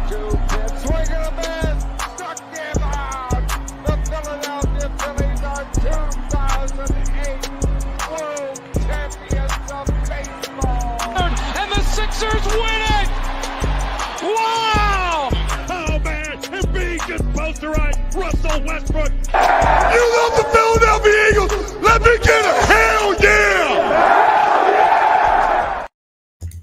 Swing and a miss. Struck him out. The Philadelphia Phillies are 2008 World Champions of baseball. And the Sixers win it. Wow! Oh man, Embiid just posterized Russell Westbrook. You love the Philadelphia Eagles. Let me get a hell yeah!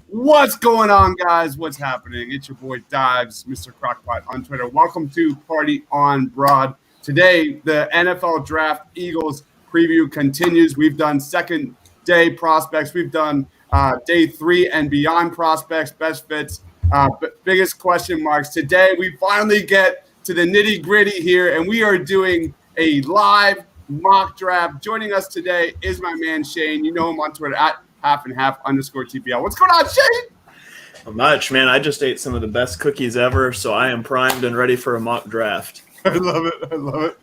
What's going on, guys? What's happening? It's your boy Dives, Mr. Crockpot on Twitter. Welcome to Party on Broad. Today, the NFL Draft Eagles preview continues. We've done second day prospects. We've done day 3 and beyond prospects, best fits, biggest question marks. Today, we finally get to the nitty gritty here, and we are doing a live mock draft. Joining us today is my man Shane. You know him on Twitter at @half_TPL. What's going on, Shane? Not much, man. I just ate some of the best cookies ever, so I am primed and ready for a mock draft. I love it.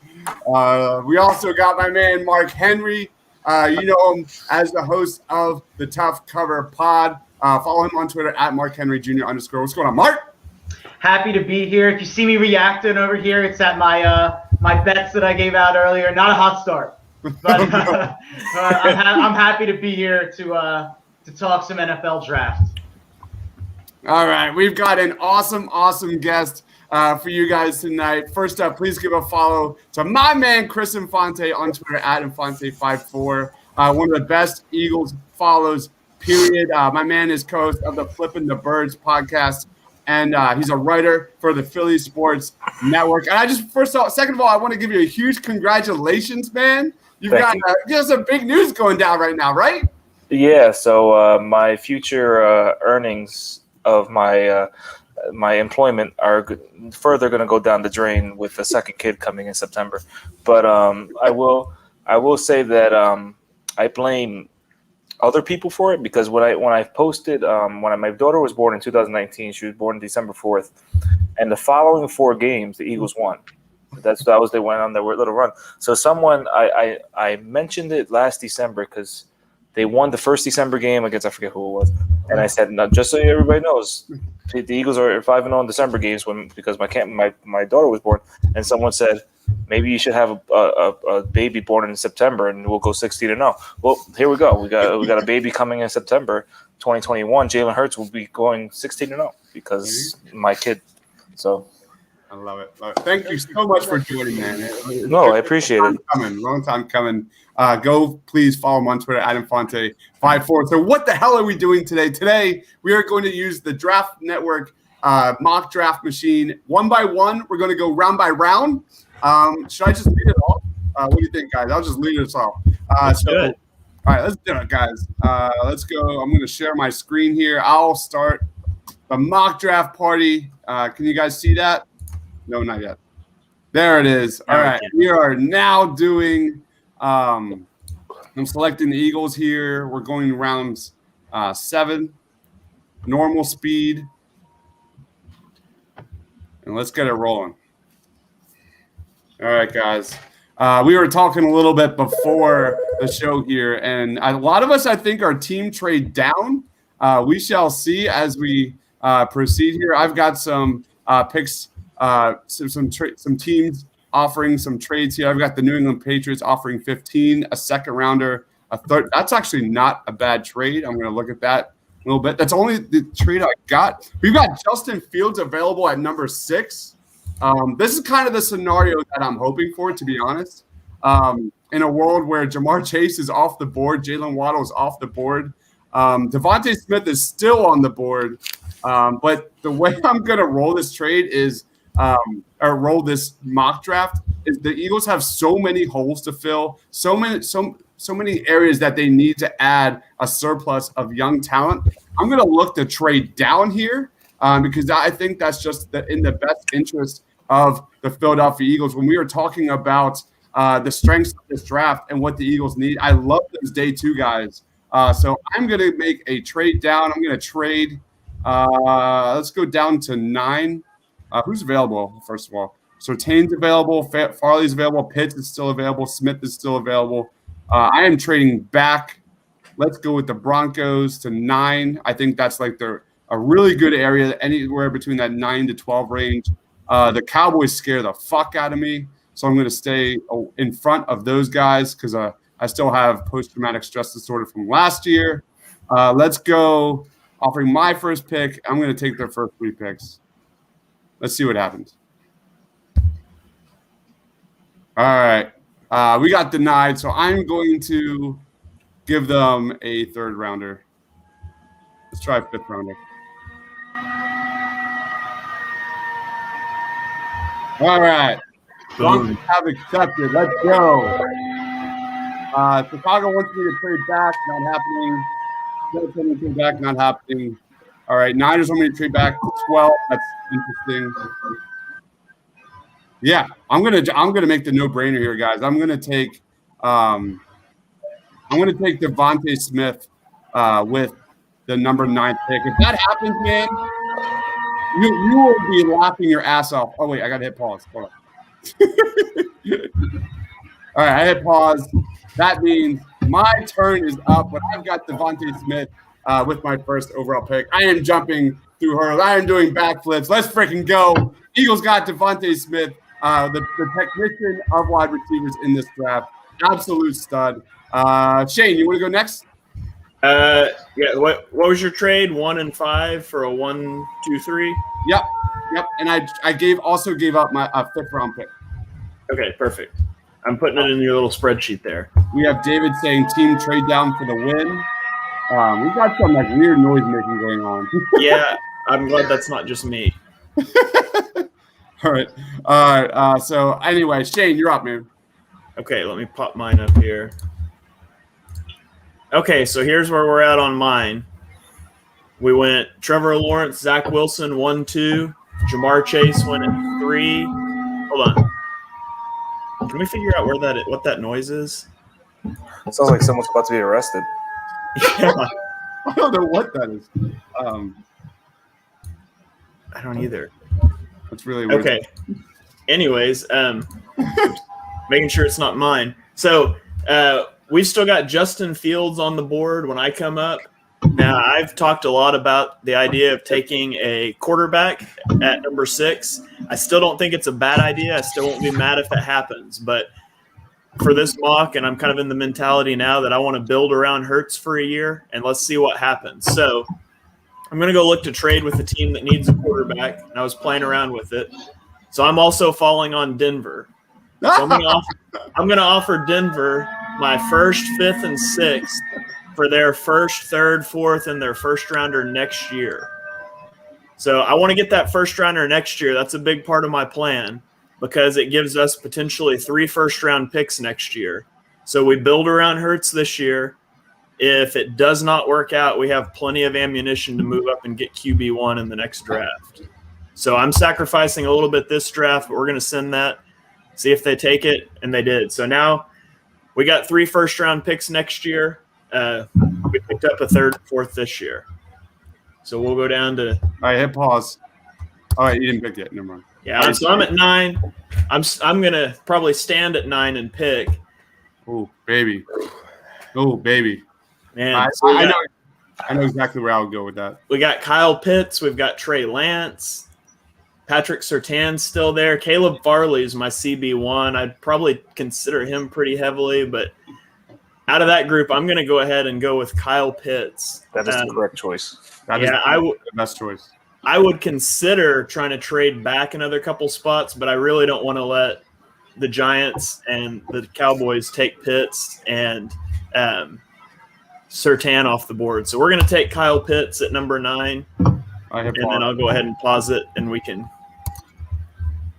We also got my man Mark Henry. You know him as the host of the Tough Cover Pod. Follow him on Twitter at @MarkHenryJr_. What's going on, Mark? Happy to be here. If you see me reacting over here, it's at my my bets that I gave out earlier. Not a hot start, but I'm happy to be here to talk some NFL draft. All right, we've got an awesome guest for you guys tonight. First up, please give a follow to my man Chris Infante on Twitter at Infante54. One of the best Eagles follows, period. My man is co-host of the Flippin' the Birds podcast, and he's a writer for the Philly Sports Network. And second of all, I want to give you a huge congratulations, man. You've got some big news going down right now, right? Yeah, so my future earnings of my employment are further going to go down the drain with the second kid coming in September. But I will say that I blame other people for it, because when I posted when my daughter was born in 2019, she was born December 4th, and the following 4 games the Eagles won. They went on their little run. So I mentioned it last December because they won the first December game against, I forget who it was, and I said, now, just so everybody knows, the Eagles are 5-0 in December games because my daughter was born, and someone said, maybe you should have a baby born in September and we'll go 16-0. Well, here we go. We got a baby coming in September 2021. Jalen Hurts will be going 16-0 because my kid. So I love it. Thank you so much for joining, man. No, I appreciate it. Long time coming. Go please follow him on Twitter at Infante54. So what the hell are we doing today? Today we are going to use the Draft Network mock draft machine. One by one, we're going to go round by round. Should I just lead it off? What do you think, guys? I'll just lead us off. Good. All right, let's do it, guys. Let's go. I'm going to share my screen here. I'll start the mock draft party. Can you guys see that? No, not yet. There it is. All right, we are now doing I'm selecting the Eagles here. We're going rounds 7, normal speed. And let's get it rolling. All right, guys. We were talking a little bit before the show here, and a lot of us, I think, are team trade down. We shall see as we proceed here. I've got some picks, some teams offering some trades here. I've got the New England Patriots offering 15, a second rounder, a third. That's actually not a bad trade. I'm going to look at that a little bit. That's only the trade I got. We've got Justin Fields available at number 6. This is kind of the scenario that I'm hoping for, to be honest. In a world where Jamar Chase is off the board, Jalen Waddle is off the board, Devontae Smith is still on the board. But the way I'm going to roll this trade is, or roll this mock draft, is the Eagles have so many holes to fill, so many areas that they need to add a surplus of young talent. I'm going to look to trade down here because I think that's just in the best interest of the Philadelphia Eagles. When we were talking about the strengths of this draft and what the Eagles need, I love those day 2 guys. So I'm going to make a trade down. I'm going to trade. Let's go down to 9. Who's available, first of all? Surtain's available. Farley's available. Pitts is still available. Smith is still available. I am trading back. Let's go with the Broncos to 9. I think that's like a a really good area, anywhere between that 9 to 12 range. The Cowboys scare the fuck out of me, so I'm going to stay in front of those guys because I still have post-traumatic stress disorder from last year. Let's go. Offering my first pick, I'm going to take their first 3 picks. Let's see what happens. All right. We got denied, so I'm going to give them a 3rd rounder. Let's try a 5th rounder. All right. Broncos have accepted. Let's go. Chicago wants me to trade back. Not happening. Minnesota wants me to trade back. Not happening. All right. Niners want me to trade back to 12. That's interesting. Yeah, I'm gonna make the no-brainer here, guys. I'm gonna take Devontae Smith with the number 9 pick. If that happens, man, you will be laughing your ass off. Oh wait, I gotta hit pause. Hold on. All right, I hit pause. That means my turn is up, but I've got Devontae Smith with my first overall pick. I am jumping through hurdles. I am doing backflips. Let's freaking go. Eagles got Devontae Smith. The technician of wide receivers in this draft. Absolute stud. Shane, you want to go next? Yeah. What was your trade? 1 and 5 for a 1, 2, 3? Yep. And I also gave up my 5th round pick. Okay, perfect. I'm putting it in your little spreadsheet there. We have David saying team trade down for the win. We've got some like weird noise making going on. Yeah, I'm glad that's not just me. All right. So anyway, Shane, you're up, man. Okay, let me pop mine up here. Okay, so here's where we're at on mine. We went Trevor Lawrence, Zach Wilson, 1, 2. Jamar Chase went at 3. Hold on. Can we figure out what that noise is? It sounds like someone's about to be arrested. Yeah. I don't know what that is. I don't either. That's really weird. Okay. Anyways, making sure it's not mine. So we've still got Justin Fields on the board when I come up. Now, I've talked a lot about the idea of taking a quarterback at number 6. I still don't think it's a bad idea. I still won't be mad if it happens. But for this mock, and I'm kind of in the mentality now that I want to build around Hurts for a year, and let's see what happens. So I'm going to go look to trade with a team that needs a quarterback, and I was playing around with it. So I'm also falling on Denver. So I'm going to offer Denver my 1st, 5th, and 6th for their 1st, 3rd, 4th, and their 1st rounder next year. So I want to get that 1st rounder next year. That's a big part of my plan because it gives us potentially 3 first-round picks next year. So we build around Hurts this year. If it does not work out, we have plenty of ammunition to move up and get QB1 in the next draft. So I'm sacrificing a little bit this draft, but we're going to send that, see if they take it, and they did. So now we got 3 first-round picks next year. We picked up a 3rd, 4th this year. So we'll go down to – All right, hit pause. All right, you didn't pick yet. Never mind. Yeah, so I'm at 9. I'm going to probably stand at 9 and pick. Oh, baby. Oh, baby. Man, I know exactly where I would go with that. We got Kyle Pitts. We've got Trey Lance. Patrick Surtain's still there. Caleb Farley's my CB1. I'd probably consider him pretty heavily, but out of that group, I'm going to go ahead and go with Kyle Pitts. That is the correct choice. That is the best choice. I would consider trying to trade back another couple spots, but I really don't want to let the Giants and the Cowboys take Pitts and Surtain off the board. So we're going to take Kyle Pitts at number 9, and then I'll go ahead and pause it, and we can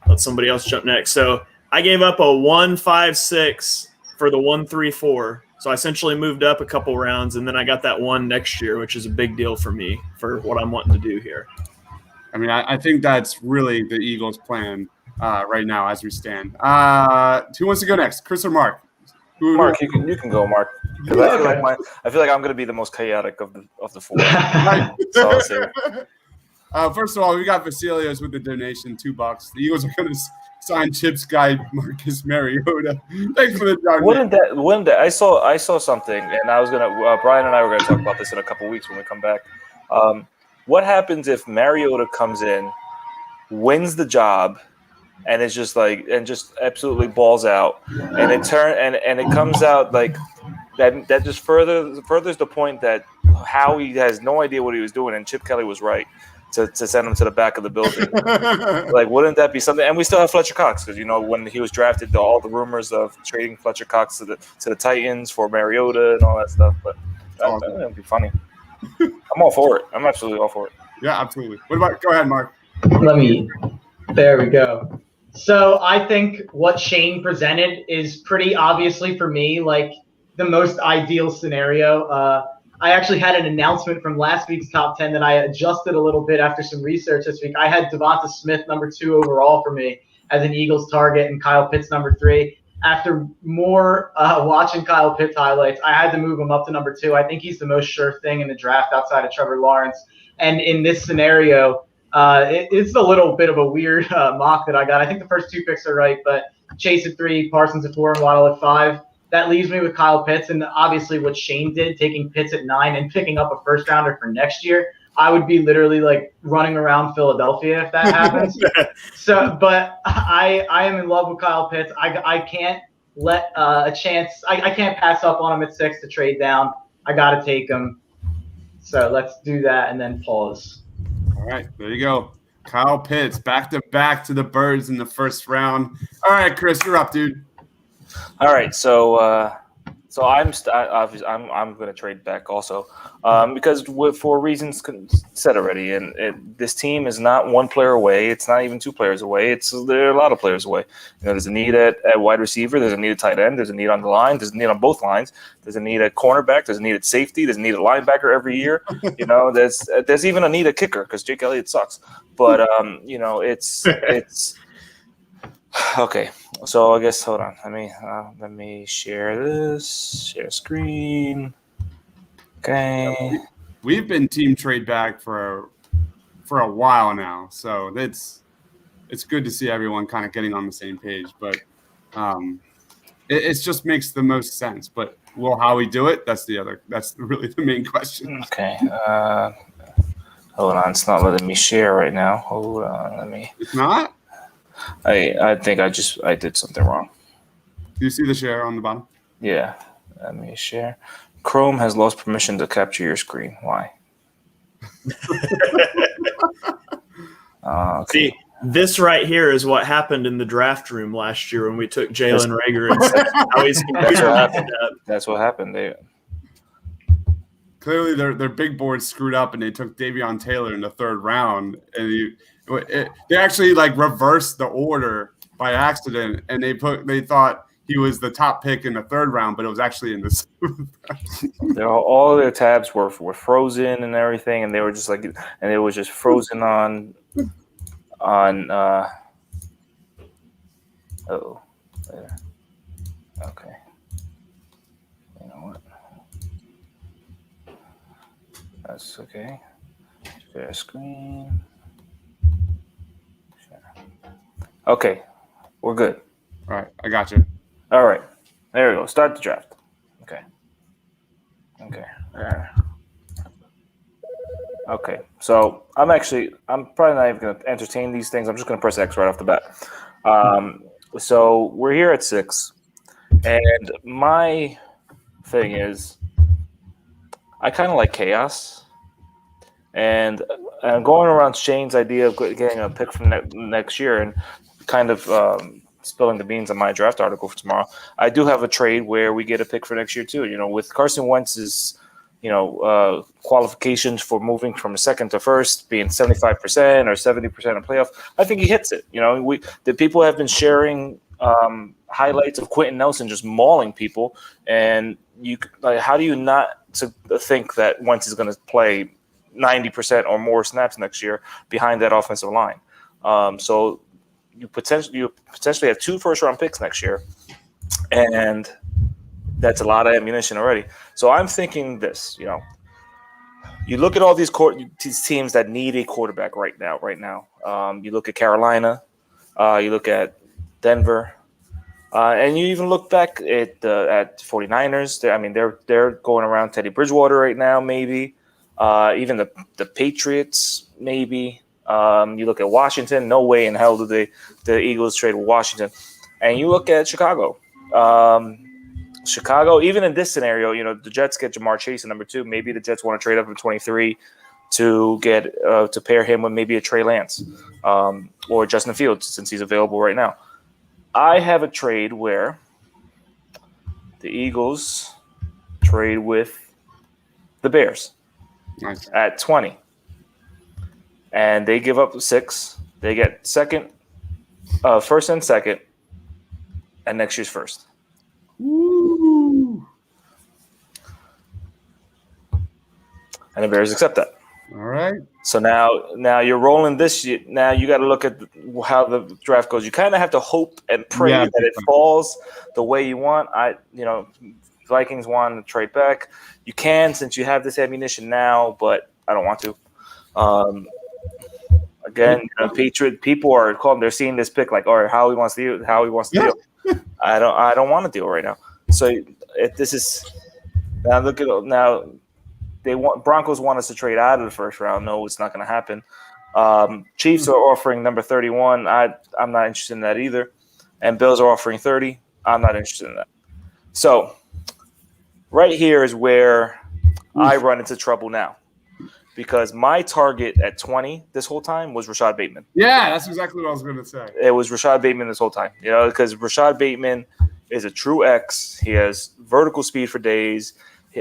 let somebody else jump next. So I gave up a 1-5-6 for the 1-3-4. So I essentially moved up a couple rounds, and then I got that 1 next year, which is a big deal for me for what I'm wanting to do here. I mean, I think that's really the Eagles' plan right now as we stand. Who wants to go next, Chris or Mark? Mark, you can go, Mark. I feel like I'm going to be the most chaotic of the 4. So I'll say. First of all, we got Vasilios with the donation, $2. The Eagles are going to sign Chips guy Marcus Mariota. Thanks for the job. Wouldn't that I saw something, and I was gonna Brian and I were gonna talk about this in a couple weeks when we come back. what happens if Mariota comes in, wins the job, and it's just just absolutely balls out, and it comes out like that just furthers the point that Howie has no idea what he was doing, and Chip Kelly was right to send him to the back of the building. Like, wouldn't that be something? And we still have Fletcher Cox, because when he was drafted, all the rumors of trading Fletcher Cox to the Titans for Mariota and all that stuff. But that would be funny. I'm all for it. I'm absolutely all for it. Yeah, absolutely. Go ahead, Mark. There we go. So I think what Shane presented is pretty obviously for me like the most ideal scenario. I actually had an announcement from last week's top 10 that I adjusted a little bit after some research this week. I had Devonta Smith number 2 overall for me as an Eagles target and Kyle Pitts number 3. After more watching Kyle Pitts highlights, I had to move him up to number 2. I think he's the most sure thing in the draft outside of Trevor Lawrence. And in this scenario, it's a little bit of a weird mock that I got. I think the first 2 picks are right, but Chase at 3, Parsons at 4, and Waddle at 5. That leaves me with Kyle Pitts, and obviously what Shane did, taking Pitts at 9 and picking up a first rounder for next year, I would be literally like running around Philadelphia if that happens. But I am in love with Kyle Pitts. I can't let a chance. I can't pass up on him at 6 to trade down. I got to take him. So let's do that and then pause. All right, there you go. Kyle Pitts back to back to the Birds in the first round. All right, Chris, you're up, dude. All right, so I'm going to trade back also because for reasons said already, and this team is not one player away. It's not even 2 players away. There are a lot of players away. There's a need at wide receiver. There's a need at tight end. There's a need on the line. There's a need on both lines. There's a need at cornerback. There's a need at safety. There's a need at linebacker every year. There's even a need at kicker because Jake Elliott sucks. But it's okay. So I guess hold on. Let me share this. Share screen. Okay. We've been team trade back for a while now, so it's good to see everyone kind of getting on the same page. But it just makes the most sense. But will Howie do it? That's really the main question. Okay. Hold on. It's not letting me share right now. Hold on. It's not. I think I did something wrong. Do you see the share on the bottom? Yeah. Let me share. Chrome has lost permission to capture your screen. Why? Okay. See, this right here is what happened in the draft room last year when we took Jalen Reagor and said how he's That's what happened. Clearly, their big board screwed up, and they took Davion Taylor in the 3rd round, and they actually reversed the order by accident, and they thought he was the top pick in the 3rd round, but it was actually in the 7th. All their tabs were frozen and everything, and they were just and it was just frozen on. Oh, there. Okay. You know what? That's okay. Share screen. Okay, we're good. All right, I got you. All right, there we go. Start the draft. Okay. Okay, so I'm probably not even going to entertain these things. I'm just going to press X right off the bat. So we're here at 6, and my thing is I kind of like chaos. And I'm going around Shane's idea of getting a pick from next year and kind of spilling the beans on my draft article for tomorrow. I do have a trade where we get a pick for next year too. With Carson Wentz's, qualifications for moving from 2nd to 1st being 75% or 70% in playoff, I think he hits it. The people have been sharing highlights of Quentin Nelson just mauling people, and how do you not think that Wentz is going to play 90% or more snaps next year behind that offensive line? So you potentially have 2 first-round picks next year, and that's a lot of ammunition already. So I'm thinking this, you look at all these teams that need a quarterback right now. You look at Carolina, you look at Denver, and you even look back at 49ers. They're going around Teddy Bridgewater right now, maybe. Even the Patriots, maybe. You look at Washington. No way in hell do the Eagles trade with Washington. And you look at Chicago. Chicago, even in this scenario, the Jets get Jamar Chase at number 2. Maybe the Jets want to trade up to 23 to get to pair him with maybe a Trey Lance or Justin Fields since he's available right now. I have a trade where the Eagles trade with the Bears at 20. And they give up 6. They get first and second, and next year's first. Woo. And the Bears accept that. All right. So now you're rolling this year. Now you got to look at how the draft goes. You kind of have to hope and pray that it falls the way you want. Vikings want to trade back. You can, since you have this ammunition now, but I don't want to. Again, Patriot people are calling. They're seeing this pick like, all right, Howie wants to deal. I don't want to deal right now. So if this is now, look at now. Broncos want us to trade out of the first round. No, it's not going to happen. Chiefs are offering number 31. I'm not interested in that either. And Bills are offering 30. I'm not interested in that. So right here is where I run into trouble now, because my target at 20 this whole time was Rashad Bateman. Yeah, that's exactly what I was going to say. It was Rashad Bateman this whole time, because Rashad Bateman is a true X. He has vertical speed for days.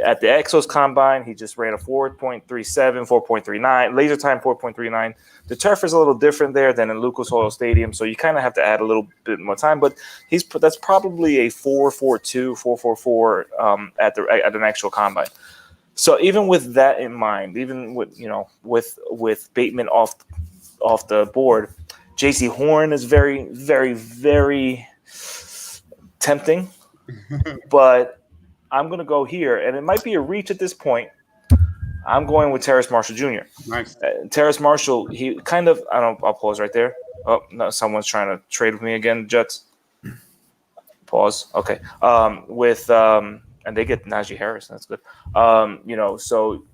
At the Exos Combine, he just ran a 4.37, 4.39, laser time 4.39. The turf is a little different there than in Lucas Oil Stadium, so you kind of have to add a little bit more time. But that's probably a 4.42, 4.44 at an actual combine. So even with that in mind, even with Bateman off the board, J.C. Horn is very, very, very tempting, but I'm going to go here, and it might be a reach at this point. I'm going with Terrace Marshall Jr. Nice. Terrace Marshall, he kind of – I'll pause right there. Oh, no, someone's trying to trade with me again, Jets. Pause. Okay. And they get Najee Harris. That's good. So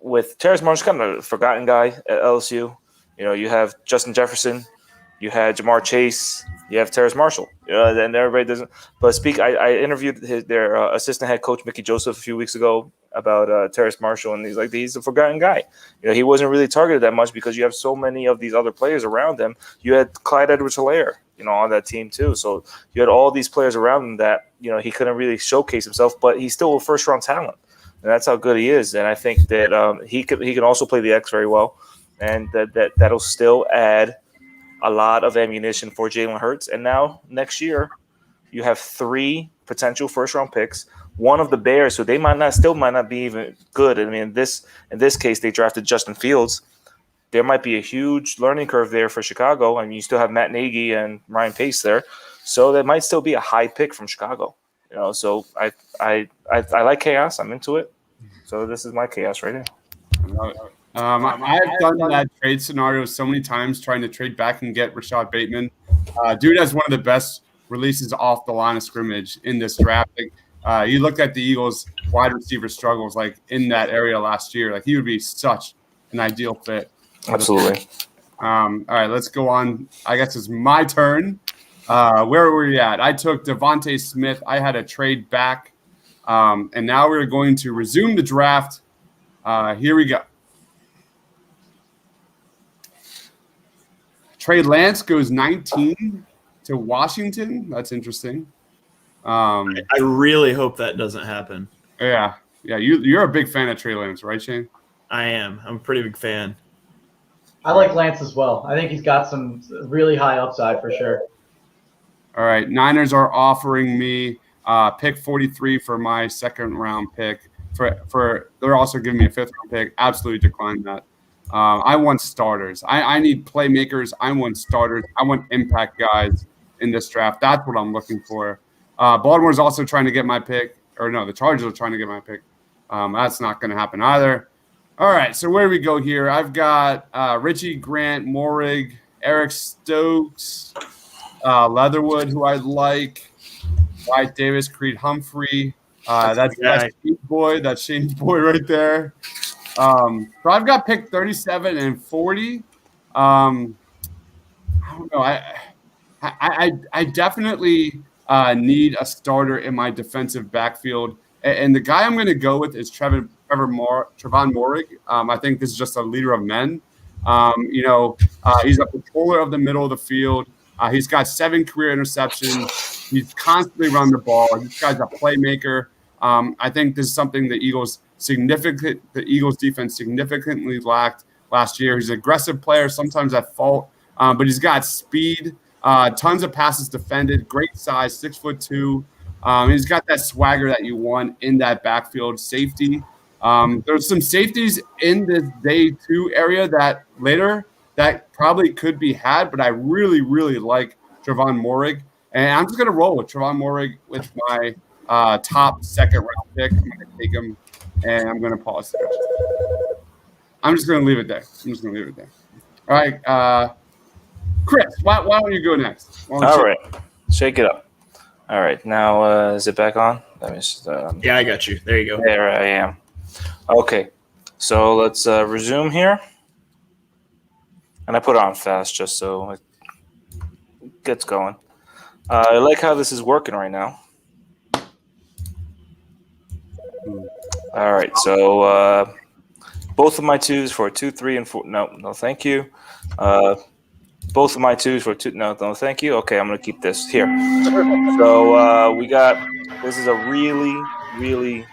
with Terrace Marshall, kind of a forgotten guy at LSU. You have Justin Jefferson. You had Jamar Chase. You have Terrace Marshall. And everybody doesn't. But I interviewed their assistant head coach, Mickey Joseph, a few weeks ago about Terrace Marshall, and he's a forgotten guy. He wasn't really targeted that much because you have so many of these other players around him. You had Clyde Edwards-Helaire, on that team too. So you had all these players around him that he couldn't really showcase himself, but he's still a first-round talent, and that's how good he is. And I think that he can also play the X very well, and that'll still add a lot of ammunition for Jalen Hurts. And now next year, you have 3 potential first-round picks. One of the Bears, so they might not be even good. I mean, in this case, they drafted Justin Fields. There might be a huge learning curve there for Chicago. I mean, you still have Matt Nagy and Ryan Pace there, so there might still be a high pick from Chicago. So I like chaos. I'm into it. So this is my chaos right here. I've done that trade scenario so many times, trying to trade back and get Rashad Bateman. Dude has one of the best releases off the line of scrimmage in this draft. You look at the Eagles' wide receiver struggles, in that area last year. He would be such an ideal fit. Absolutely. All right, let's go on. I guess it's my turn. Where were we at? I took Devontae Smith. I had a trade back, and now we're going to resume the draft. Here we go. Trey Lance goes 19 to Washington. That's interesting. I really hope that doesn't happen. Yeah. You're a big fan of Trey Lance, right, Shane? I am. I'm a pretty big fan. I like Lance as well. I think he's got some really high upside for sure. All right. Niners are offering me pick 43 for my second-round pick. They're also giving me a fifth-round pick. Absolutely declined that. I want starters. I need playmakers. I want starters. I want impact guys in this draft. That's what I'm looking for. Baltimore's also trying to get my pick. Or no, the Chargers are trying to get my pick. That's not going to happen either. All right, so where do we go here? I've got Richie Grant, Morig, Eric Stokes, Leatherwood, who I like, Wyatt Davis, Creed Humphrey. That's Shane's boy. That's Shane's boy right there. So I've got pick 37 and 40. I don't know. I definitely need a starter in my defensive backfield. And the guy I'm going to go with is Trevon Moehrig. I think this is just a leader of men. He's a patroller of the middle of the field. He's got 7 career interceptions. He's constantly run the ball. This guy's a playmaker. I think this is something the Eagles defense significantly lacked last year. He's an aggressive player, sometimes at fault, but he's got speed, tons of passes defended, great size, 6'2". He's got that swagger that you want in that backfield safety. There's some safeties in this day 2 area that probably could be had, but I really, really like Trevon Moehrig. And I'm just going to roll with Trevon Moehrig with my top second-round pick. I'm going to take him, and I'm going to pause there. I'm just going to leave it there. All right, Chris, why don't you go next? All right, shake it up. All right, now is it back on? Let me just, Yeah, I got you. There you go. There I am. Okay, so let's resume here. And I put it on fast just so it gets going. I like how this is working right now. All right, so both of my 2s for 2, 3, and 4. No, thank you. Both of my 2s for 2. No, thank you. Okay, I'm going to keep this here. So this is a really, really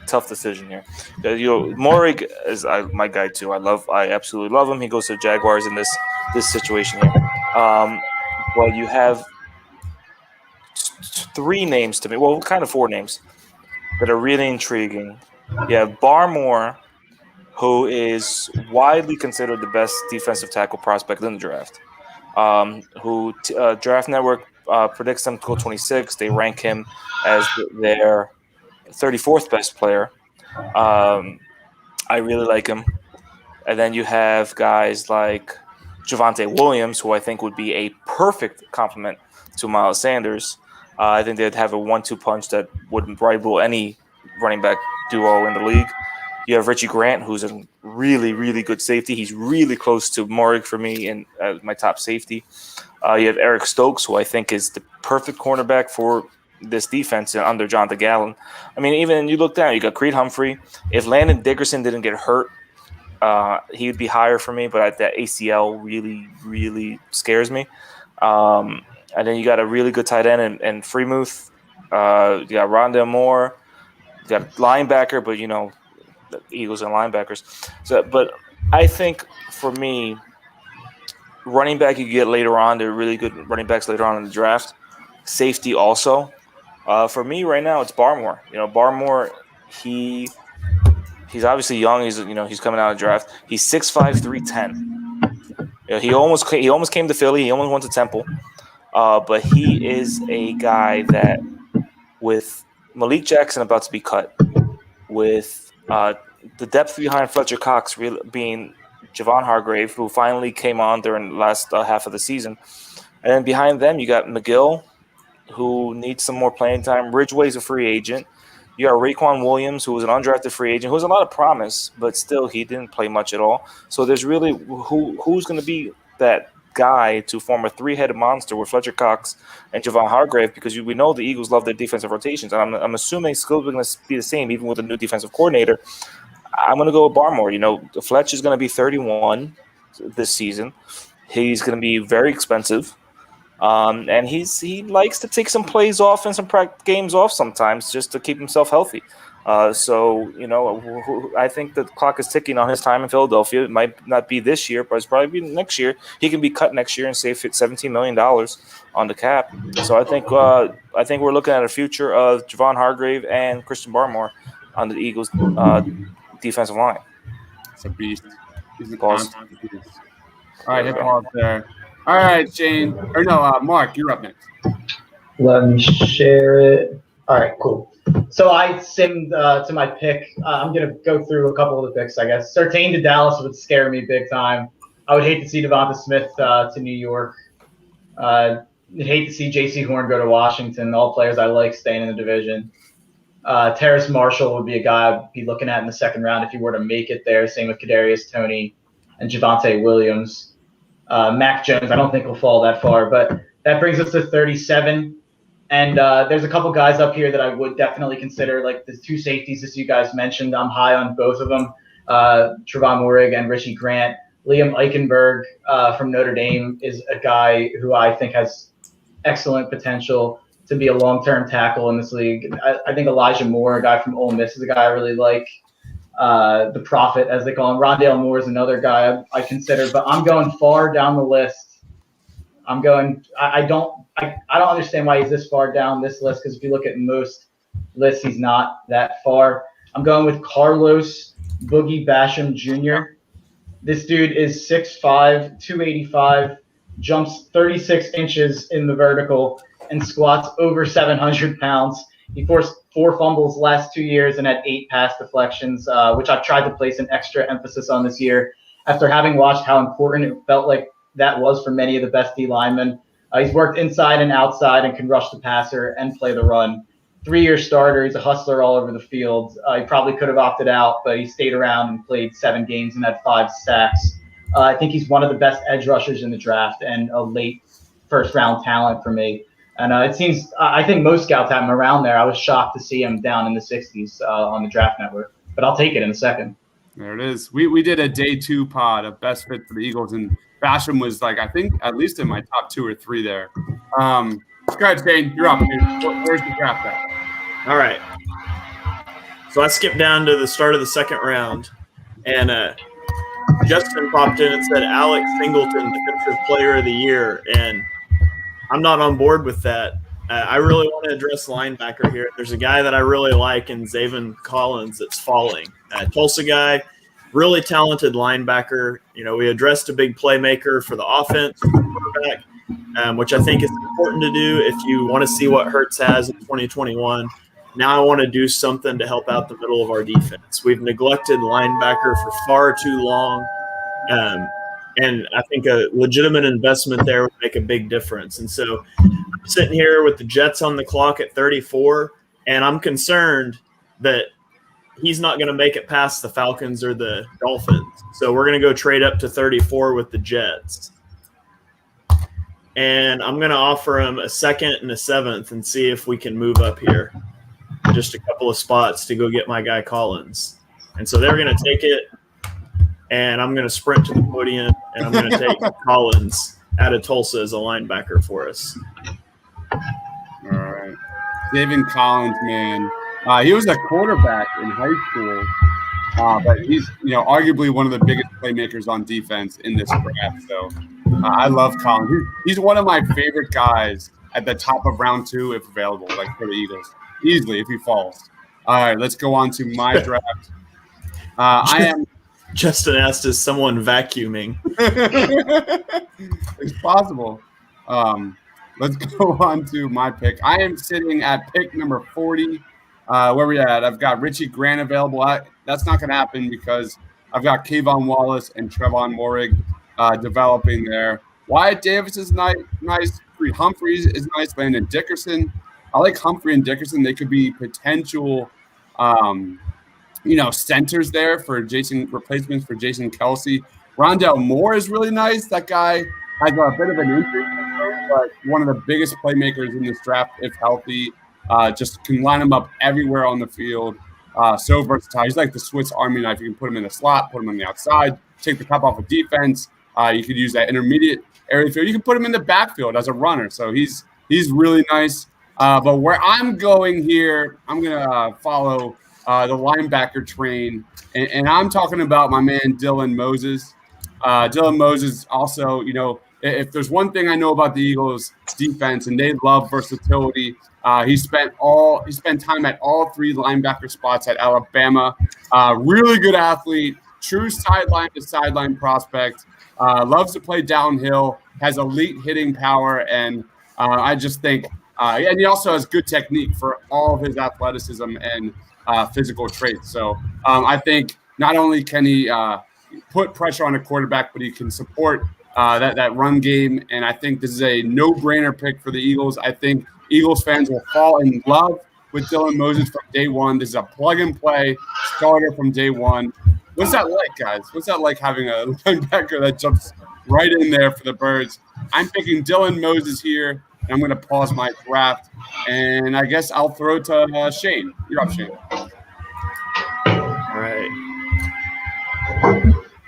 tough decision here. Moehrig is my guy too. I absolutely love him. He goes to the Jaguars in this situation here. Well, you have 3 names to me. Well, kind of 4 names that are really intriguing. You have Barmore, who is widely considered the best defensive tackle prospect in the draft. Draft Network predicts him to go 26. They rank him as their 34th best player. I really like him. And then you have guys like Javonte Williams, who I think would be a perfect complement to Miles Sanders. I think they'd have a 1-2 punch that would rival any running back duo in the league. You have Richie Grant, who's a really, really good safety. He's really close to Moehrig for me and my top safety. You have Eric Stokes, who I think is the perfect cornerback for this defense under Jonathan Gallen. I mean, even you look down, you got Creed Humphrey. If Landon Dickerson didn't get hurt, he would be higher for me, but that ACL really, really scares me. And then you got a really good tight end in Freemuth. You got Rondell Moore. You got linebacker, but the Eagles and linebackers. But I think for me, running back you get later on. They're really good running backs later on in the draft. Safety also. For me right now, it's Barmore. Barmore, he's obviously young. He's coming out of the draft. He's 6'5", 310. He almost came to Philly. He almost went to Temple. But he is a guy that, with Malik Jackson about to be cut, with the depth behind Fletcher Cox being Javon Hargrave, who finally came on during the last half of the season. And then behind them, you got McGill, who needs some more playing time. Ridgeway's a free agent. You got Raekwon Williams, who was an undrafted free agent, who has a lot of promise, but still he didn't play much at all. So there's really who's going to be that guy to form a 3-headed monster with Fletcher Cox and Javon Hargrave, because we know the Eagles love their defensive rotations. And I'm assuming it's still going to be the same, even with a new defensive coordinator. I'm going to go with Barmore. Fletch is going to be 31 this season. He's going to be very expensive. And he likes to take some plays off and some games off sometimes just to keep himself healthy. So I think the clock is ticking on his time in Philadelphia. It might not be this year, but it's probably be next year. He can be cut next year and save $17 million on the cap. So I think we're looking at a future of Javon Hargrave and Christian Barmore on the Eagles defensive line. It's a beast. He's a Pause. beast. All right, hit pause there. All right, Shane. Or no, Mark, you're up next. Let me share it. All right, cool. So I simmed to my pick. I'm going to go through a couple of the picks, I guess. Surtain to Dallas would scare me big time. I would hate to see Devonta Smith to New York. I'd hate to see J.C. Horn go to Washington. All players I like staying in the division. Terrace Marshall would be a guy I'd be looking at in the second round if he were to make it there. Same with Kadarius Toney and Javonte Williams. Mac Jones, I don't think will fall that far, but that brings us to 37. And there's a couple guys up here that I would definitely consider, like the two safeties, as you guys mentioned. I'm high on both of them, Trevon Moehrig and Richie Grant. Liam Eichenberg from Notre Dame is a guy who I think has excellent potential to be a long-term tackle in this league. I think Elijah Moore, a guy from Ole Miss, is a guy I really like. The Prophet, as they call him. Rondale Moore is another guy I consider, but I'm going far down the list. I don't understand why he's this far down this list, because if you look at most lists, he's not that far. I'm going with Carlos Boogie Basham Jr. This dude is 6'5", 285, jumps 36 inches in the vertical, and squats over 700 pounds. He forced 4 fumbles last 2 years and had 8 pass deflections, which I've tried to place an extra emphasis on this year after having watched how important it felt like that was for many of the best D linemen. He's worked inside and outside and can rush the passer and play the run. 3-year starter. He's a hustler all over the field. He probably could have opted out, but he stayed around and played 7 games and had 5 sacks. I think he's one of the best edge rushers in the draft and a late first-round talent for me. And it seems I think most scouts have him around there. I was shocked to see him down in the 60s on the Draft Network, but I'll take it in a second. There it is. We did a day 2 pod of best fit for the Eagles, and Basham was like, I think at least in my top 2 or 3 there. Go ahead, Shane. You're up. Where's the draft at? All right. So I skipped down to the start of the second round, and Justin popped in and said Alex Singleton, Defensive Player of the Year, and I'm not on board with that. I really want to address linebacker here. There's a guy that I really like in Xavier Collins that's falling. Tulsa guy, really talented linebacker. You know, we addressed a big playmaker for the offense, quarterback, which I think is important to do if you want to see what Hurts has in 2021. Now I want to do something to help out the middle of our defense. We've neglected linebacker for far too long. And I think a legitimate investment there would make a big difference. And so I'm sitting here with the Jets on the clock at 34, and I'm concerned that he's not going to make it past the Falcons or the Dolphins. So we're going to go trade up to 34 with the Jets. And I'm going to offer him a 2nd and a 7th and see if we can move up here just a couple of spots to go get my guy Collins. And so they're going to take it. And I'm going to sprint to the podium, and I'm going to take Collins out of Tulsa as a linebacker for us. All right. Xavier Collins, man. He was a quarterback in high school, but he's, arguably one of the biggest playmakers on defense in this draft. So I love Collins. He's one of my favorite guys at the top of round 2, if available, like for the Eagles. Easily, if he falls. All right, let's go on to my draft. I am – Justin asked, is someone vacuuming? It's possible. Let's go on to my pick. I am sitting at pick number 40. Where we at? I've got Richie Grant available. That's not going to happen because I've got Kayvon Wallace and Trevon Moehrig developing there. Wyatt Davis is nice. Creed Humphreys is nice. Landon Dickerson. I like Humphrey and Dickerson. They could be potential centers there for replacements for Jason Kelsey. Rondale Moore is really nice. That guy has a bit of an injury, but one of the biggest playmakers in this draft, if healthy. Just can line him up everywhere on the field. So versatile. He's like the Swiss Army knife. You can put him in the slot, put him on the outside, take the top off of defense. You could use that intermediate area field. You can put him in the backfield as a runner. So he's really nice. But where I'm going here, I'm going to follow the linebacker train. And I'm talking about my man Dylan Moses. Dylan Moses also, if there's one thing I know about the Eagles defense, and they love versatility, he spent time at all 3 linebacker spots at Alabama. Really good athlete, true sideline to sideline prospect. Loves to play downhill, has elite hitting power, and I just think and he also has good technique for all of his athleticism and physical traits. So I think not only can he put pressure on a quarterback, but he can support that run game. And I think this is a no-brainer pick for the Eagles. I think Eagles fans will fall in love with Dylan Moses from day one. This is a plug-and-play starter from day one. What's that like, guys? What's that like having a linebacker that jumps right in there for the Birds? I'm picking Dylan Moses here. I'm going to pause my draft, and I guess I'll throw it to Shane. You're up, Shane. All right.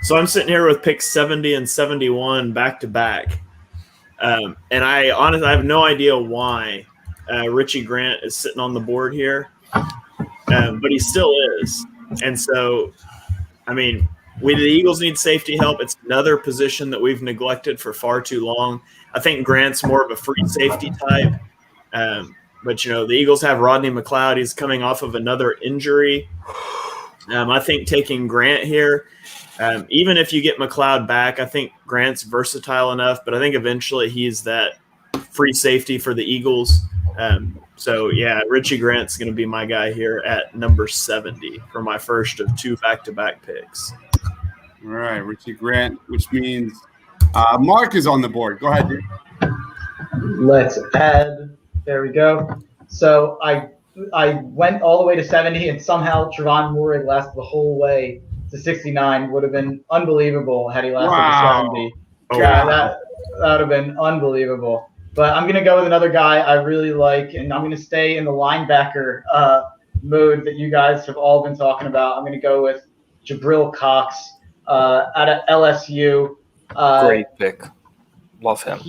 So I'm sitting here with picks 70 and 71 back-to-back. And I honestly have no idea why Richie Grant is sitting on the board here, but he still is. And so, I mean, the Eagles need safety help. It's another position that we've neglected for far too long. I think Grant's more of a free safety type. But, the Eagles have Rodney McLeod. He's coming off of another injury. I think taking Grant here, even if you get McLeod back, I think Grant's versatile enough, but I think eventually he's that free safety for the Eagles. So, Richie Grant's going to be my guy here at number 70 for my first of two back-to-back picks. All right, Richie Grant, which means Mark is on the board. Go ahead, dude. Let's add. There we go. So I went all the way to 70, and somehow Trevon Moore lasted the whole way to 69. Would have been unbelievable had he lasted to 70. Yeah, that would have been unbelievable. But I'm going to go with another guy I really like, and I'm going to stay in the linebacker mode that you guys have all been talking about. I'm going to go with Gabriel Cox out of LSU. Great pick. Love him.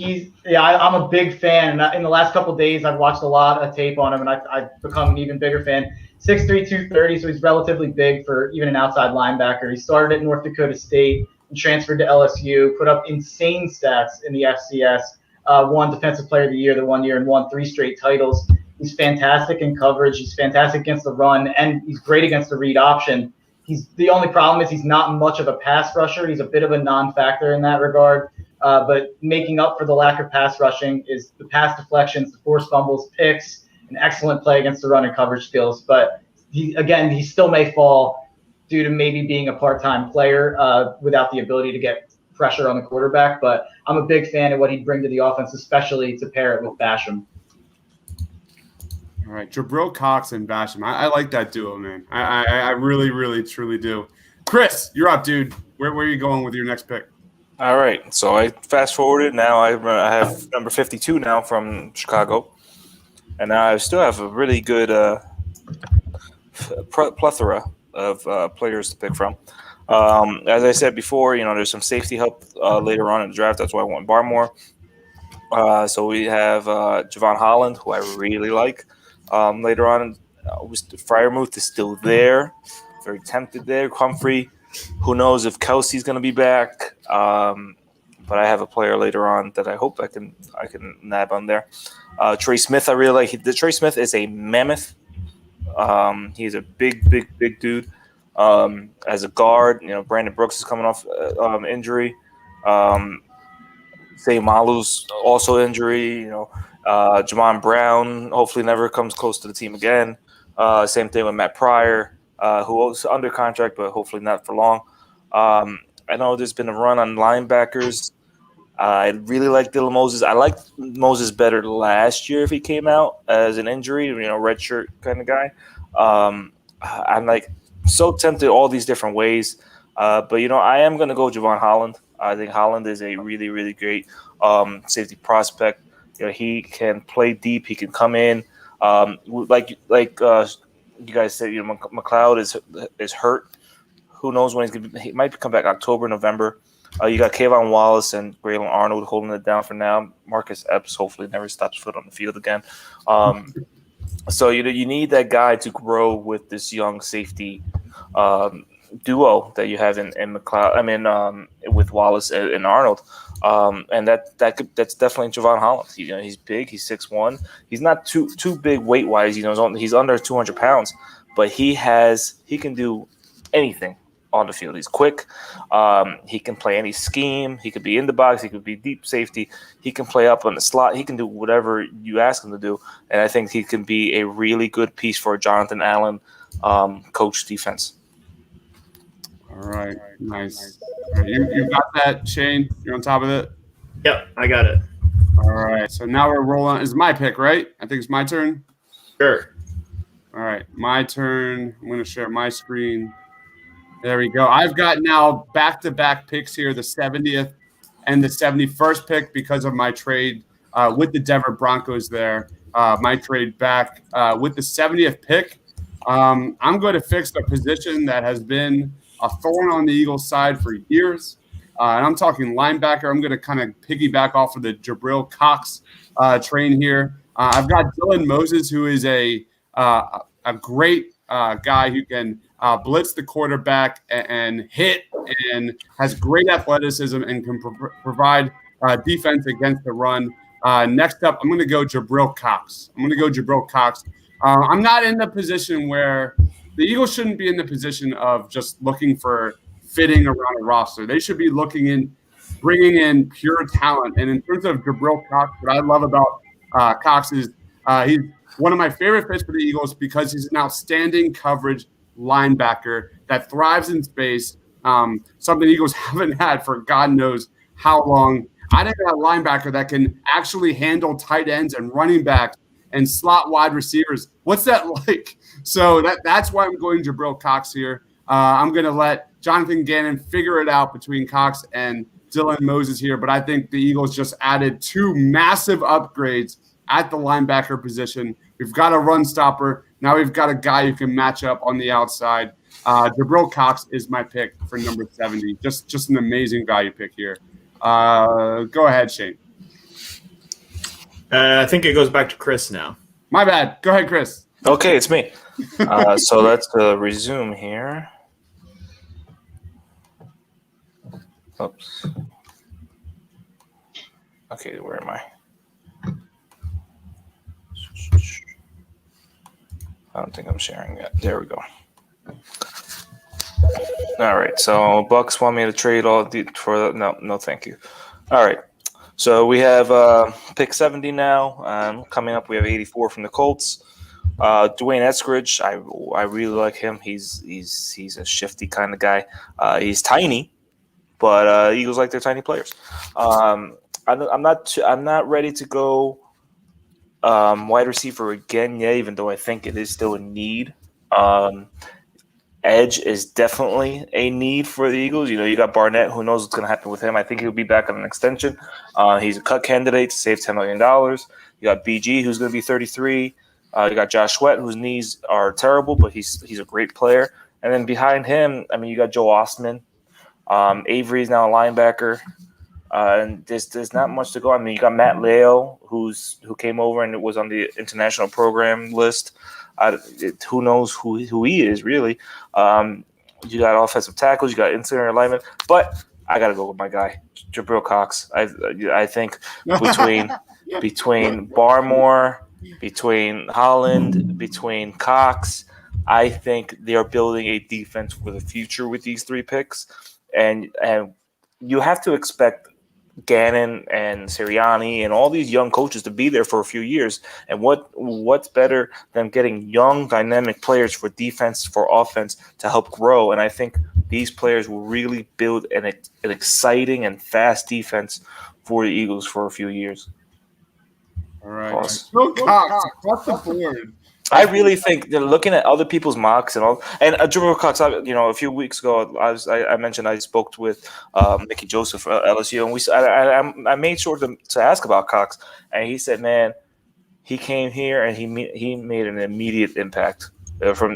I'm a big fan. And in the last couple of days, I've watched a lot of tape on him, and I've become an even bigger fan. 6'3", 230, so he's relatively big for even an outside linebacker. He started at North Dakota State and transferred to LSU, put up insane stats in the FCS, won Defensive Player of the Year the 1 year and won 3 straight titles. He's fantastic in coverage. He's fantastic against the run, and he's great against the read option. The only problem is he's not much of a pass rusher. He's a bit of a non-factor in that regard. But making up for the lack of pass rushing is the pass deflections, the forced fumbles, picks, an excellent play against the run and coverage skills. But he still may fall due to maybe being a part-time player without the ability to get pressure on the quarterback. But I'm a big fan of what he'd bring to the offense, especially to pair it with Basham. All right, Gabriel Cox and Basham. I like that duo, man. I really, really, truly do. Chris, you're up, dude. Where are you going with your next pick? All right, so I fast forwarded. Now I have number 52 now from Chicago, and now I still have a really good plethora of players to pick from. As I said before, there's some safety help later on in the draft. That's why I want Barmore. So we have Javon Holland, who I really like. Later on, Freiermuth is still there. Very tempted there. Humphrey. Who knows if Kelsey's going to be back? But I have a player later on that I hope I can nab on there. Trey Smith, I really like. Trey Smith is a mammoth. He's a big dude. As a guard, Brandon Brooks is coming off injury. Say Malu's also injury. Jamon Brown hopefully never comes close to the team again. Same thing with Matt Pryor. Who was under contract, but hopefully not for long. I know there's been a run on linebackers. I really like Dylan Moses. I liked Moses better last year if he came out as an injury, red shirt kind of guy. I'm like so tempted all these different ways. But, I am going to go Javon Holland. I think Holland is a really, really great safety prospect. He can play deep. He can come in. You guys said, McLeod is hurt. Who knows when he might come back October, November. You got Kayvon Wallace and Braylon Arnold holding it down for now. Marcus Epps hopefully never steps foot on the field again. So you need that guy to grow with this young safety duo that you have in McLeod. With Wallace and Arnold. And that's definitely Javon Holland. He's big. He's 6'1". He's not too big weight wise. He's under 200 pounds, but he can do anything on the field. He's quick. He can play any scheme. He could be in the box. He could be deep safety. He can play up on the slot. He can do whatever you ask him to do. And I think he can be a really good piece for Jonathan Allen coach defense. All right, nice. All right, you got that, Shane? You're on top of it? Yep, I got it. All right, so now we're rolling. It's my pick, right? I think it's my turn. Sure. All right, my turn. I'm going to share my screen. There we go. I've got now back-to-back picks here, the 70th and the 71st pick because of my trade with the Denver Broncos there. My trade back with the 70th pick. I'm going to fix a position that has been a thorn on the Eagles side for years. And I'm talking linebacker. I'm going to kind of piggyback off of the Gabriel Cox train here. I've got Dylan Moses, who is a great guy who can blitz the quarterback and hit and has great athleticism and can provide defense against the run. Next up, I'm going to go Gabriel Cox. I'm not in the position where the Eagles shouldn't be in the position of just looking for fitting around a roster. They should be looking in, bringing in pure talent. And in terms of Gabriel Cox, what I love about Cox is he's one of my favorite fits for the Eagles because he's an outstanding coverage linebacker that thrives in space, something the Eagles haven't had for God knows how long. I think that linebacker that can actually handle tight ends and running backs and slot wide receivers. What's that like? So that's why I'm going Gabriel Cox here. I'm going to let Jonathan Gannon figure it out between Cox and Dylan Moses here, but I think the Eagles just added two massive upgrades at the linebacker position. We've got a run stopper. Now we've got a guy who can match up on the outside. Gabriel Cox is my pick for number 70. Just an amazing value pick here. Go ahead, Shane. I think it goes back to Chris now. My bad. Go ahead, Chris. Okay, it's me. So let's resume here. Oops. Okay, where am I? I don't think I'm sharing yet. There we go. All right. So Bucks want me to trade no, thank you. All right. So we have pick 70 now. Coming up, we have 84 from the Colts. Duane Eskridge, I really like him. He's a shifty kind of guy. He's tiny, but Eagles like their tiny players. I'm not ready to go wide receiver again yet, even though I think it is still a need. Edge is definitely a need for the Eagles. You know, you got Barnett. Who knows what's going to happen with him? I think he'll be back on an extension. He's a cut candidate to save $10 million. You got BG, who's going to be 33. You got Josh Sweat, whose knees are terrible, but he's a great player. And then behind him, I mean, you got Joe Ostman. Avery is now a linebacker. And there's not much to go. I mean, you got Matt Leo, who came over and was on the international program list. Who knows who he is, really. You got offensive tackles, you got interior alignment, but I got to go with my guy, Gabriel Cox. I think between Barmore, between Holland, between Cox, I think they are building a defense for the future with these three picks, and you have to expect Gannon and Sirianni and all these young coaches to be there for a few years. And what's better than getting young, dynamic players for defense, for offense to help grow? And I think these players will really build an exciting and fast defense for the Eagles for a few years. All right. Go Cox across the board. I really think they're looking at other people's mocks and all. And Gabriel Cox, a few weeks ago, I mentioned I spoke with Mickey Joseph at LSU, and I made sure to ask about Cox, and he said, "Man, he came here and he made an immediate impact.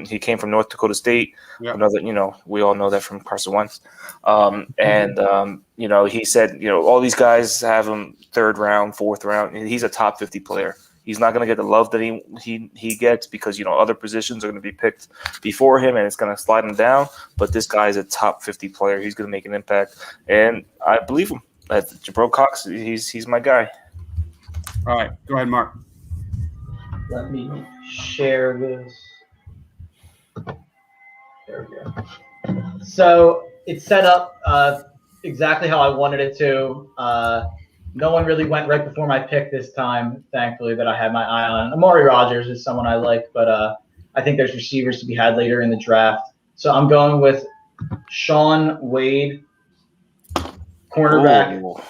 He came from North Dakota State. Yeah. Another, we all know that from Carson Wentz. He said, all these guys have him third round, fourth round. And he's a top 50 player." He's not going to get the love that he gets because, other positions are going to be picked before him and it's going to slide him down. But this guy is a top 50 player. He's going to make an impact. And I believe him. Gabriel Cox, he's my guy. All right. Go ahead, Mark. Let me share this. There we go. So it's set up exactly how I wanted it to. No one really went right before my pick this time, thankfully, that I had my eye on. Amari Rodgers is someone I like, but I think there's receivers to be had later in the draft. So I'm going with Sean Wade, cornerback. Oh.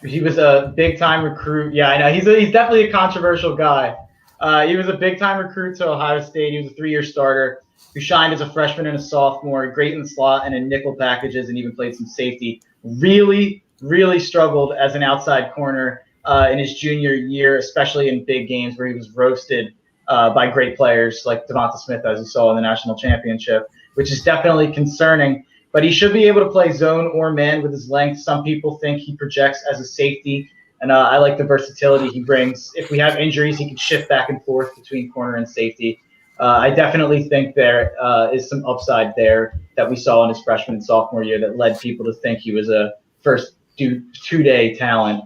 He was a big-time recruit. Yeah, I know. He's definitely a controversial guy. He was a big-time recruit to Ohio State. He was a 3-year starter who shined as a freshman and a sophomore, great in the slot and in nickel packages, and even played some safety. Really, really struggled as an outside corner in his junior year, especially in big games where he was roasted by great players like Devonta Smith, as you saw in the national championship, which is definitely concerning. But he should be able to play zone or man with his length. Some people think he projects as a safety, and I like the versatility he brings. If we have injuries, he can shift back and forth between corner and safety. I definitely think there is some upside there that we saw in his freshman and sophomore year that led people to think he was a first two-day talent.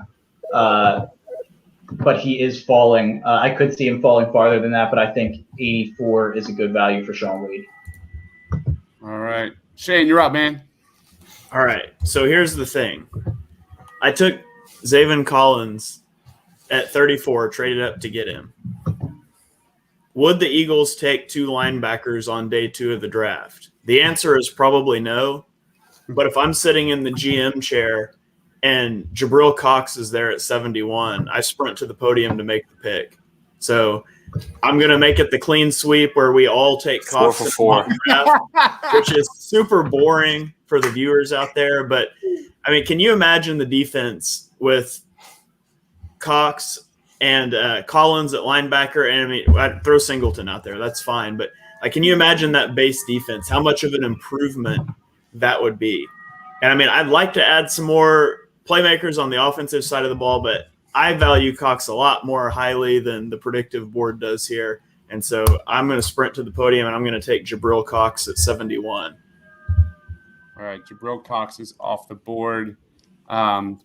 But he is falling. I could see him falling farther than that, but I think 84 is a good value for Shaun Wade. All right. Shane, you're up, man. All right. So here's the thing. I took Xavier Collins at 34, traded up to get him. Would the Eagles take 2 linebackers on day 2 of the draft? The answer is probably no. But if I'm sitting in the GM chair and Gabriel Cox is there at 71, I sprint to the podium to make the pick. So I'm going to make it the clean sweep where we all take Cox 4 for 4, draft, which is super boring for the viewers out there. But, I mean, can you imagine the defense with Cox and Collins at linebacker? And, I mean, I'd throw Singleton out there. That's fine. But, like, can you imagine that base defense, how much of an improvement that would be? And, I mean, I'd like to add some more playmakers on the offensive side of the ball, but I value Cox a lot more highly than the predictive board does here. And so I'm going to sprint to the podium, and I'm going to take Gabriel Cox at 71. All right, Gabriel Cox is off the board,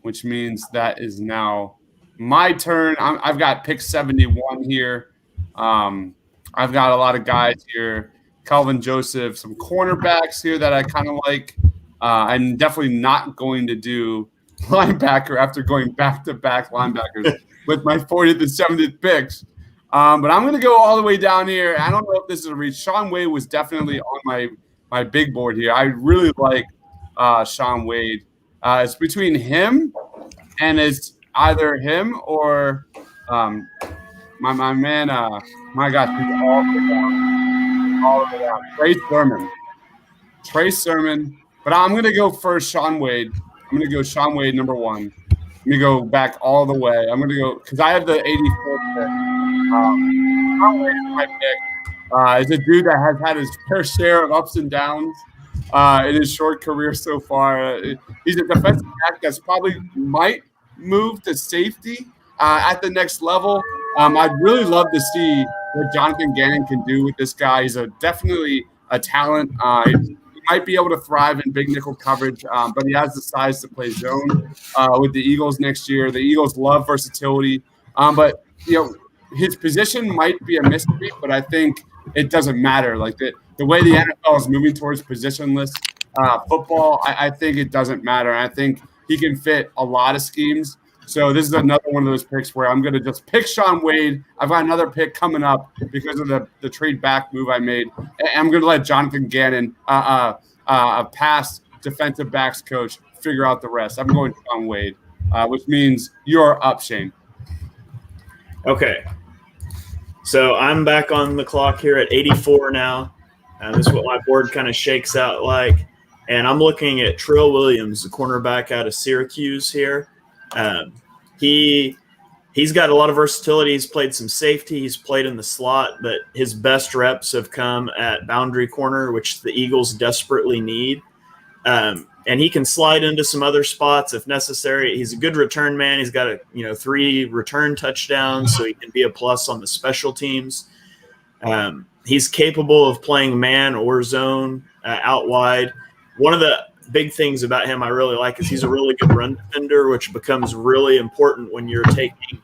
which means that is now my turn. I've got pick 71 here. I've got a lot of guys here. Calvin Joseph, some cornerbacks here that I kind of like. I'm definitely not going to do linebacker after going back-to-back linebackers with my 40th and 70th picks. But I'm going to go all the way down here. I don't know if this is a reach. Shaun Wade was definitely on my big board here. I really like Shaun Wade. It's between him and it's either him or my man, my gosh, he's all the way down. Trey Sermon. But I'm going to go first Shaun Wade. I'm going to go Shaun Wade, number 1. I'm going to go back all the way. I'm going to go – because I have the 84 pick. Shaun Wade is my pick. Is a dude that has had his fair share of ups and downs in his short career so far. He's a defensive back that's probably might move to safety at the next level. I'd really love to see what Jonathan Gannon can do with this guy. He's definitely a talent. Might be able to thrive in big nickel coverage, but he has the size to play zone with the Eagles next year. The Eagles love versatility, but his position might be a mystery, but I think it doesn't matter. Like the way the NFL is moving towards positionless football, I think it doesn't matter. I think he can fit a lot of schemes. So this is another one of those picks where I'm going to just pick Shaun Wade. I've got another pick coming up because of the trade back move I made. And I'm going to let Jonathan Gannon, a past defensive backs coach, figure out the rest. I'm going Shaun Wade, which means you're up, Shane. Okay. So I'm back on the clock here at 84 now. This is what my board kind of shakes out like. And I'm looking at Trill Williams, the cornerback out of Syracuse here. He's got a lot of versatility. He's played some safety. He's played in the slot, but his best reps have come at boundary corner, which the Eagles desperately need. And he can slide into some other spots if necessary. He's a good return man. He's got 3 return touchdowns, so he can be a plus on the special teams. He's capable of playing man or zone out wide. One of the big things about him I really like is he's a really good run defender, which becomes really important when you're taking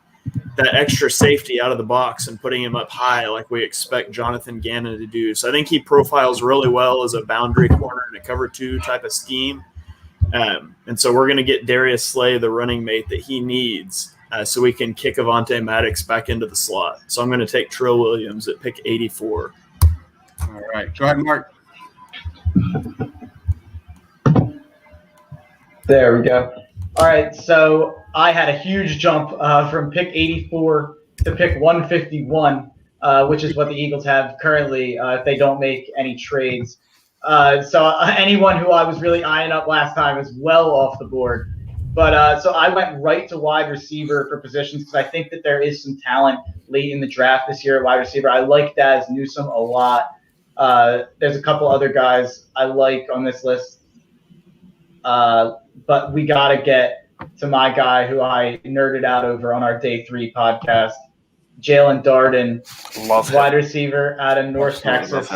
that extra safety out of the box and putting him up high like we expect Jonathan Gannon to do. So I think he profiles really well as a boundary corner in a cover 2 type of scheme. And so we're going to get Darius Slay, the running mate that he needs, so we can kick Avonte Maddox back into the slot. So I'm going to take Trill Williams at pick 84. All right. Go ahead, Mark. There we go. All right, so I had a huge jump from pick 84 to pick 151, which is what the Eagles have currently if they don't make any trades. So anyone who I was really eyeing up last time is well off the board. But so I went right to wide receiver for positions because I think that there is some talent late in the draft this year at wide receiver. I like Daz Newsome a lot. There's a couple other guys I like on this list. But we got to get to my guy who I nerded out over on our Day 3 podcast, Jalen Darden, wide receiver out of North Texas.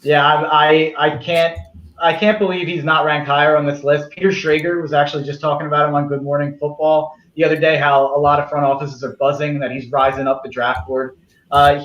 Yeah, I can't believe he's not ranked higher on this list. Peter Schrager was actually just talking about him on Good Morning Football the other day, how a lot of front offices are buzzing that he's rising up the draft board.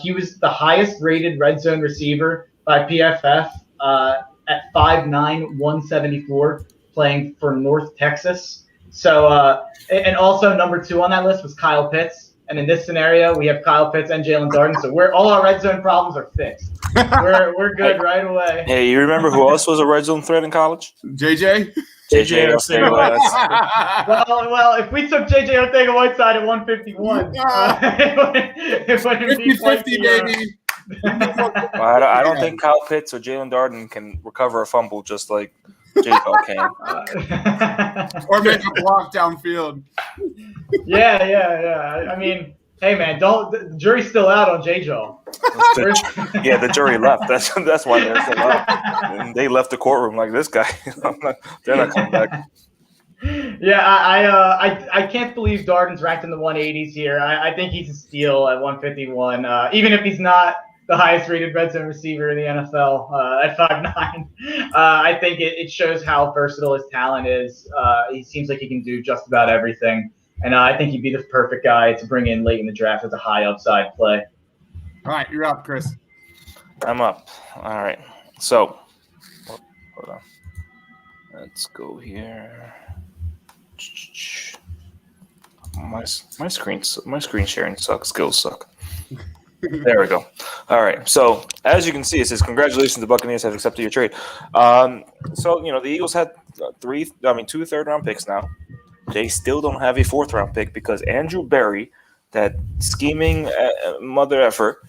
He was the highest rated red zone receiver by PFF at 5'9", 174, playing for North Texas. So, and also number 2 on that list was Kyle Pitts. And in this scenario, we have Kyle Pitts and Jalen Darden. So all our red zone problems are fixed. We're good right away. Hey, you remember who else was a red zone threat in college? JJ Ortega. Well, if we took JJ Ortega-Whiteside at 151, it wouldn't be 50-50, baby. I don't think Kyle Pitts or Jalen Darden can recover a fumble just like J-Ball can. Or make a block downfield. Yeah. I mean, hey man, the jury's still out on J-Jaw. Yeah, the jury left. That's why they're still out. And they left the courtroom like this guy. They're not coming back. Yeah, I can't believe Darden's ranked in the 180s here. I think he's a steal at 151, even if he's not the highest rated red zone receiver in the NFL at 5'9". I think it shows how versatile his talent is. He seems like he can do just about everything. And I think he'd be the perfect guy to bring in late in the draft as a high upside play. All right, you're up, Chris. I'm up. All right. So, hold on. Let's go here. My screen sharing sucks. Skills suck. There we go. All right. So as you can see, it says congratulations, the Buccaneers have accepted your trade. So the Eagles had 2 third-round picks now. They still don't have a 4th-round pick because Andrew Berry, that scheming mother effer,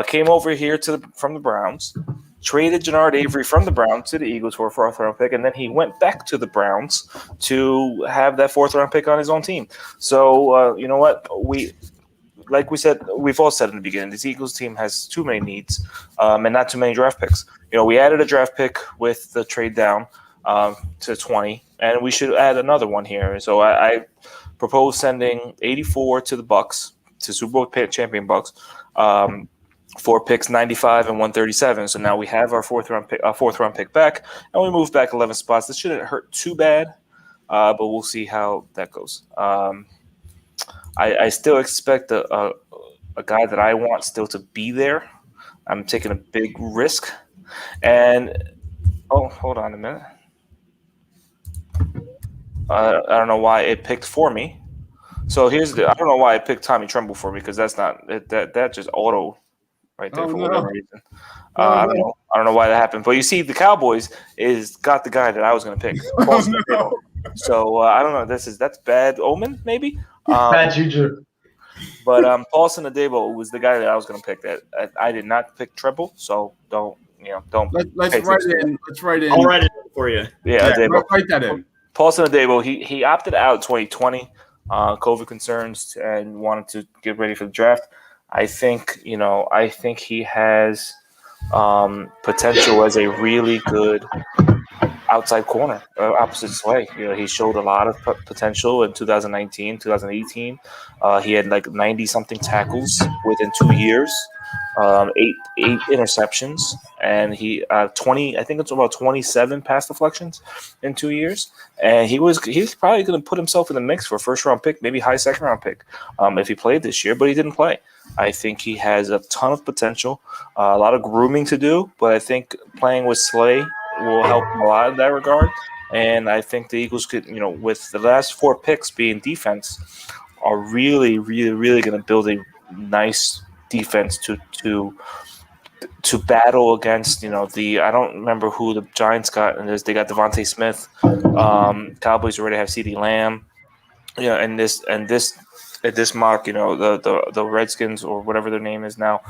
came over here from the Browns, traded Jannard Avery from the Browns to the Eagles for a 4th-round pick, and then he went back to the Browns to have that 4th-round pick on his own team. So you know what? Like we said, we've all said in the beginning, this Eagles team has too many needs and not too many draft picks. We added a draft pick with the trade down to 20, and we should add another one here. So I propose sending 84 to the Bucks, to Super Bowl champion Bucks, for picks 95 and 137. So now we have our 4th round pick back, and we moved back 11 spots. This shouldn't hurt too bad, but we'll see how that goes. I still expect a guy that I want still to be there. I'm taking a big risk. And, hold on a minute. I don't know why it picked for me. So I don't know why it picked Tommy Tremble for me because that's not that just auto right there for whatever reason. I don't know why that happened. But you see, the Cowboys got the guy that I was going to pick. So I don't know. That's bad omen, maybe. Bad juju. But Paulson Adebo was the guy that I was going to pick. That I did not pick Tremble, so don't. Let's write it in. Let's write it in. I'll write it in for you. Yeah, write that in. Paulson Adebo, he opted out 2020, COVID concerns, and wanted to get ready for the draft. I think he has potential as a really good outside corner, opposite Slay. He showed a lot of potential in 2019, 2018. He had like 90-something tackles within 2 years, eight interceptions, and he 20. I think it's about 27 pass deflections in 2 years. And he's probably going to put himself in the mix for a 1st-round pick, maybe high 2nd-round pick, if he played this year. But he didn't play. I think he has a ton of potential, a lot of grooming to do. But I think playing with Slay will help him a lot in that regard. And I think the Eagles could, with the last 4 picks being defense, are really, really, really going to build a nice defense to battle against, I don't remember who the Giants got, and they got Devontae Smith. Cowboys already have CeeDee Lamb. And this at this mock, the Redskins or whatever their name is now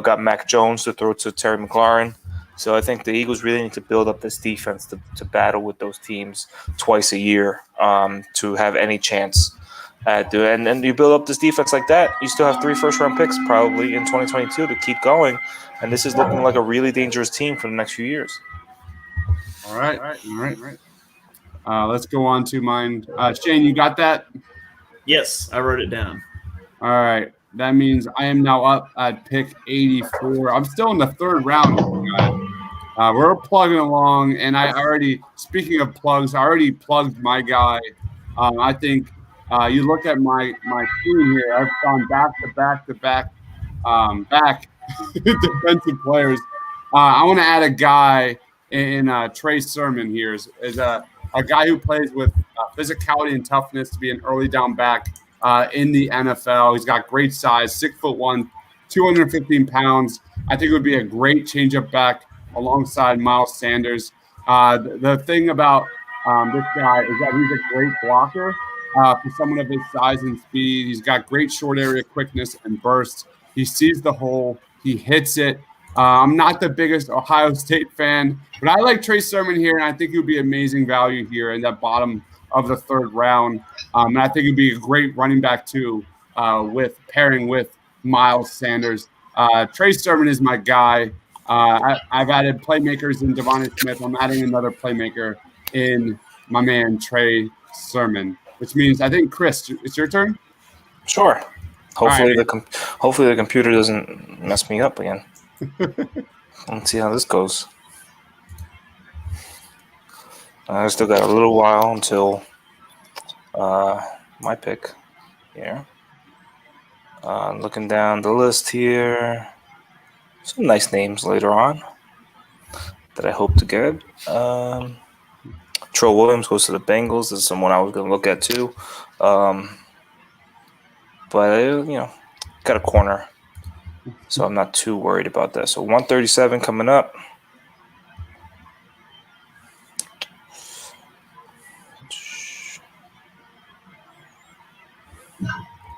got Mac Jones to throw to Terry McLaurin. So I think the Eagles really need to build up this defense to battle with those teams twice a year to have any chance at doing. And you build up this defense like that, you still have 3 first-round picks probably in 2022 to keep going. And this is looking like a really dangerous team for the next few years. All right. Let's go on to mine. Shane, you got that? Yes, I wrote it down. All right. That means I am now up at pick 84. I'm still in the 3rd round, guys. We're plugging along, and speaking of plugs, I already plugged my guy. I think you look at my team here. I've gone back defensive players. I want to add a guy in Trey Sermon here is a guy who plays with physicality and toughness to be an early down back in the NFL. He's got great size, 6'1", 215 pounds. I think it would be a great change-up back alongside Miles Sanders. The thing about this guy is that he's a great blocker for someone of his size and speed. He's got great short area quickness and burst. He sees the hole. He hits it. I'm not the biggest Ohio State fan, but I like Trey Sermon here, and I think he would be amazing value here in that bottom of the 3rd round. And I think it'd be a great running back too, with pairing with Miles Sanders. Trey Sermon is my guy. I've added playmakers in Duane Smith. I'm adding another playmaker in my man Trey Sermon, which means I think Chris, it's your turn. Sure. Hopefully right. hopefully the computer doesn't mess me up again. Let's see how this goes. I still got a little while until my pick here. Looking down the list here, some nice names later on that I hope to get. Troy Williams goes to the Bengals. This is someone I was going to look at too. But, got a corner. So I'm not too worried about that. So 137 coming up.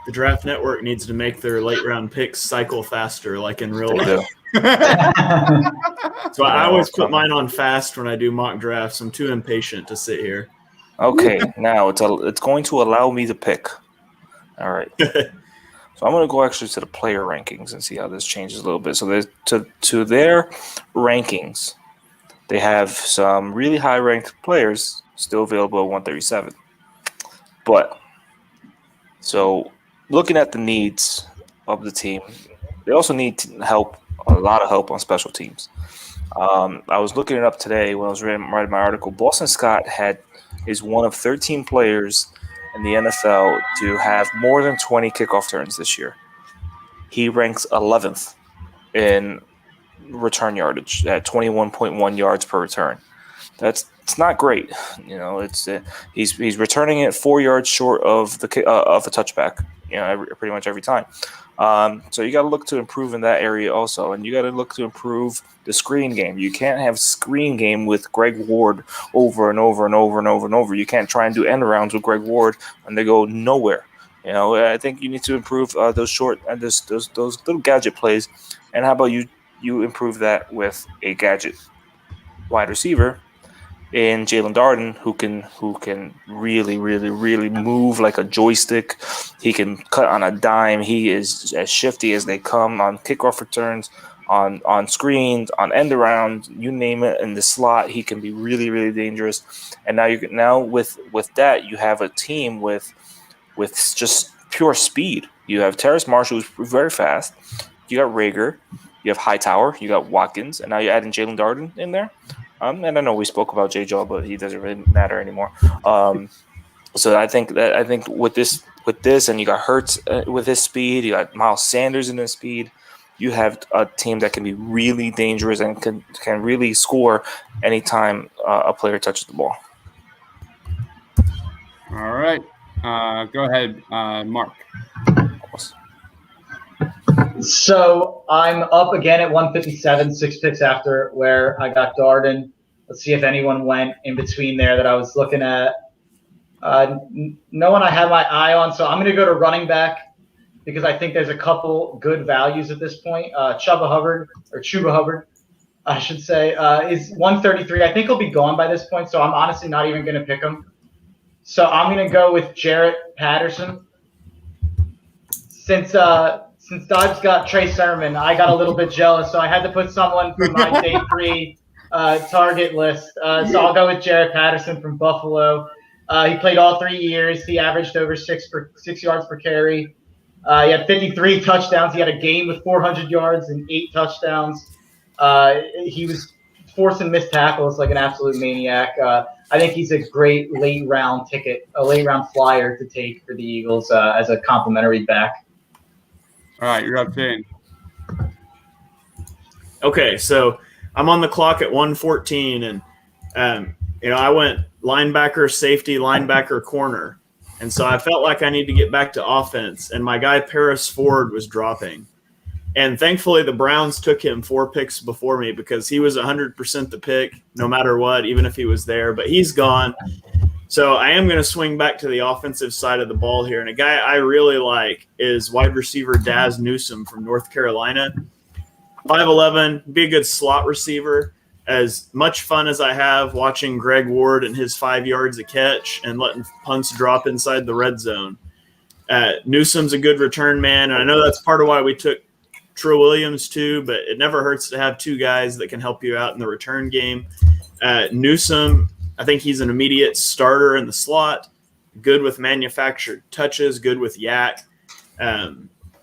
The Draft Network needs to make their late round picks cycle faster, like in real life. So I always put mine on fast when I do mock drafts. I'm too impatient to sit here. Okay, now it's going to allow me to pick. All right. So I'm going to go actually to the player rankings and see how this changes a little bit. So to their rankings, they have some really high-ranked players still available at 137. But so looking at the needs of the team, they also need help, a lot of help on special teams. I was looking it up today when I was writing my article. Boston Scott is one of 13 players in the NFL to have more than 20 kickoff turns this year. He ranks 11th in return yardage at 21.1 yards per return. It's not great, he's returning it 4 yards short of the touchback, pretty much every time. So you got to look to improve in that area also, and you got to look to improve the screen game. You can't have screen game with Greg Ward over and over and over and over and over. You can't try and do end arounds with Greg Ward and they go nowhere. I think you need to improve those short and those little gadget plays. And how about you improve that with a gadget wide receiver in Jalen Darden, who can really, really, really move like a joystick. He can cut on a dime. He is as shifty as they come on kickoff returns, on screens, on end around, you name it. In the slot, he can be really, really dangerous. And now with that, you have a team with just pure speed. You have Terrace Marshall, who's very fast. You got Rager. You have Hightower. You got Watkins, and now you're adding Jalen Darden in there. And I know we spoke about J-Jaw, but he doesn't really matter anymore. So I think with this, and you got Hurts with his speed, you got Miles Sanders in his speed. You have a team that can be really dangerous and can really score anytime a player touches the ball. All right, go ahead, Mark. So I'm up again at 157, 6 picks after where I got Darden. Let's see if anyone went in between there that I was looking at. No one I have my eye on, so I'm going to go to running back because I think there's a couple good values at this point. Chuba Hubbard, I should say, is 133. I think he'll be gone by this point, so I'm honestly not even going to pick him. So I'm going to go with Jarrett Patterson. Since Dodge got Trey Sermon, I got a little bit jealous, so I had to put someone from my day 3 target list. So I'll go with Jarrett Patterson from Buffalo. He played all 3 years. He averaged over 6 yards per carry. He had 53 touchdowns. He had a game with 400 yards and 8 touchdowns. He was forcing missed tackles like an absolute maniac. I think he's a great late round ticket, a late round flyer to take for the Eagles as a complimentary back. All right, you're up, Shane. Okay, so I'm on the clock at 114, and I went linebacker, safety, linebacker, corner, and so I felt like I need to get back to offense. And my guy Paris Ford was dropping, and thankfully the Browns took him 4 picks before me because he was 100% the pick, no matter what, even if he was there. But he's gone, so I am going to swing back to the offensive side of the ball here. And a guy I really like is wide receiver Daz Newsome from North Carolina. 5'11", be a good slot receiver. As much fun as I have watching Greg Ward and his 5 yards a catch and letting punts drop inside the red zone. Newsome's a good return man, and I know that's part of why we took True Williams too, but it never hurts to have 2 guys that can help you out in the return game. Newsome, I think he's an immediate starter in the slot, good with manufactured touches, good with yak.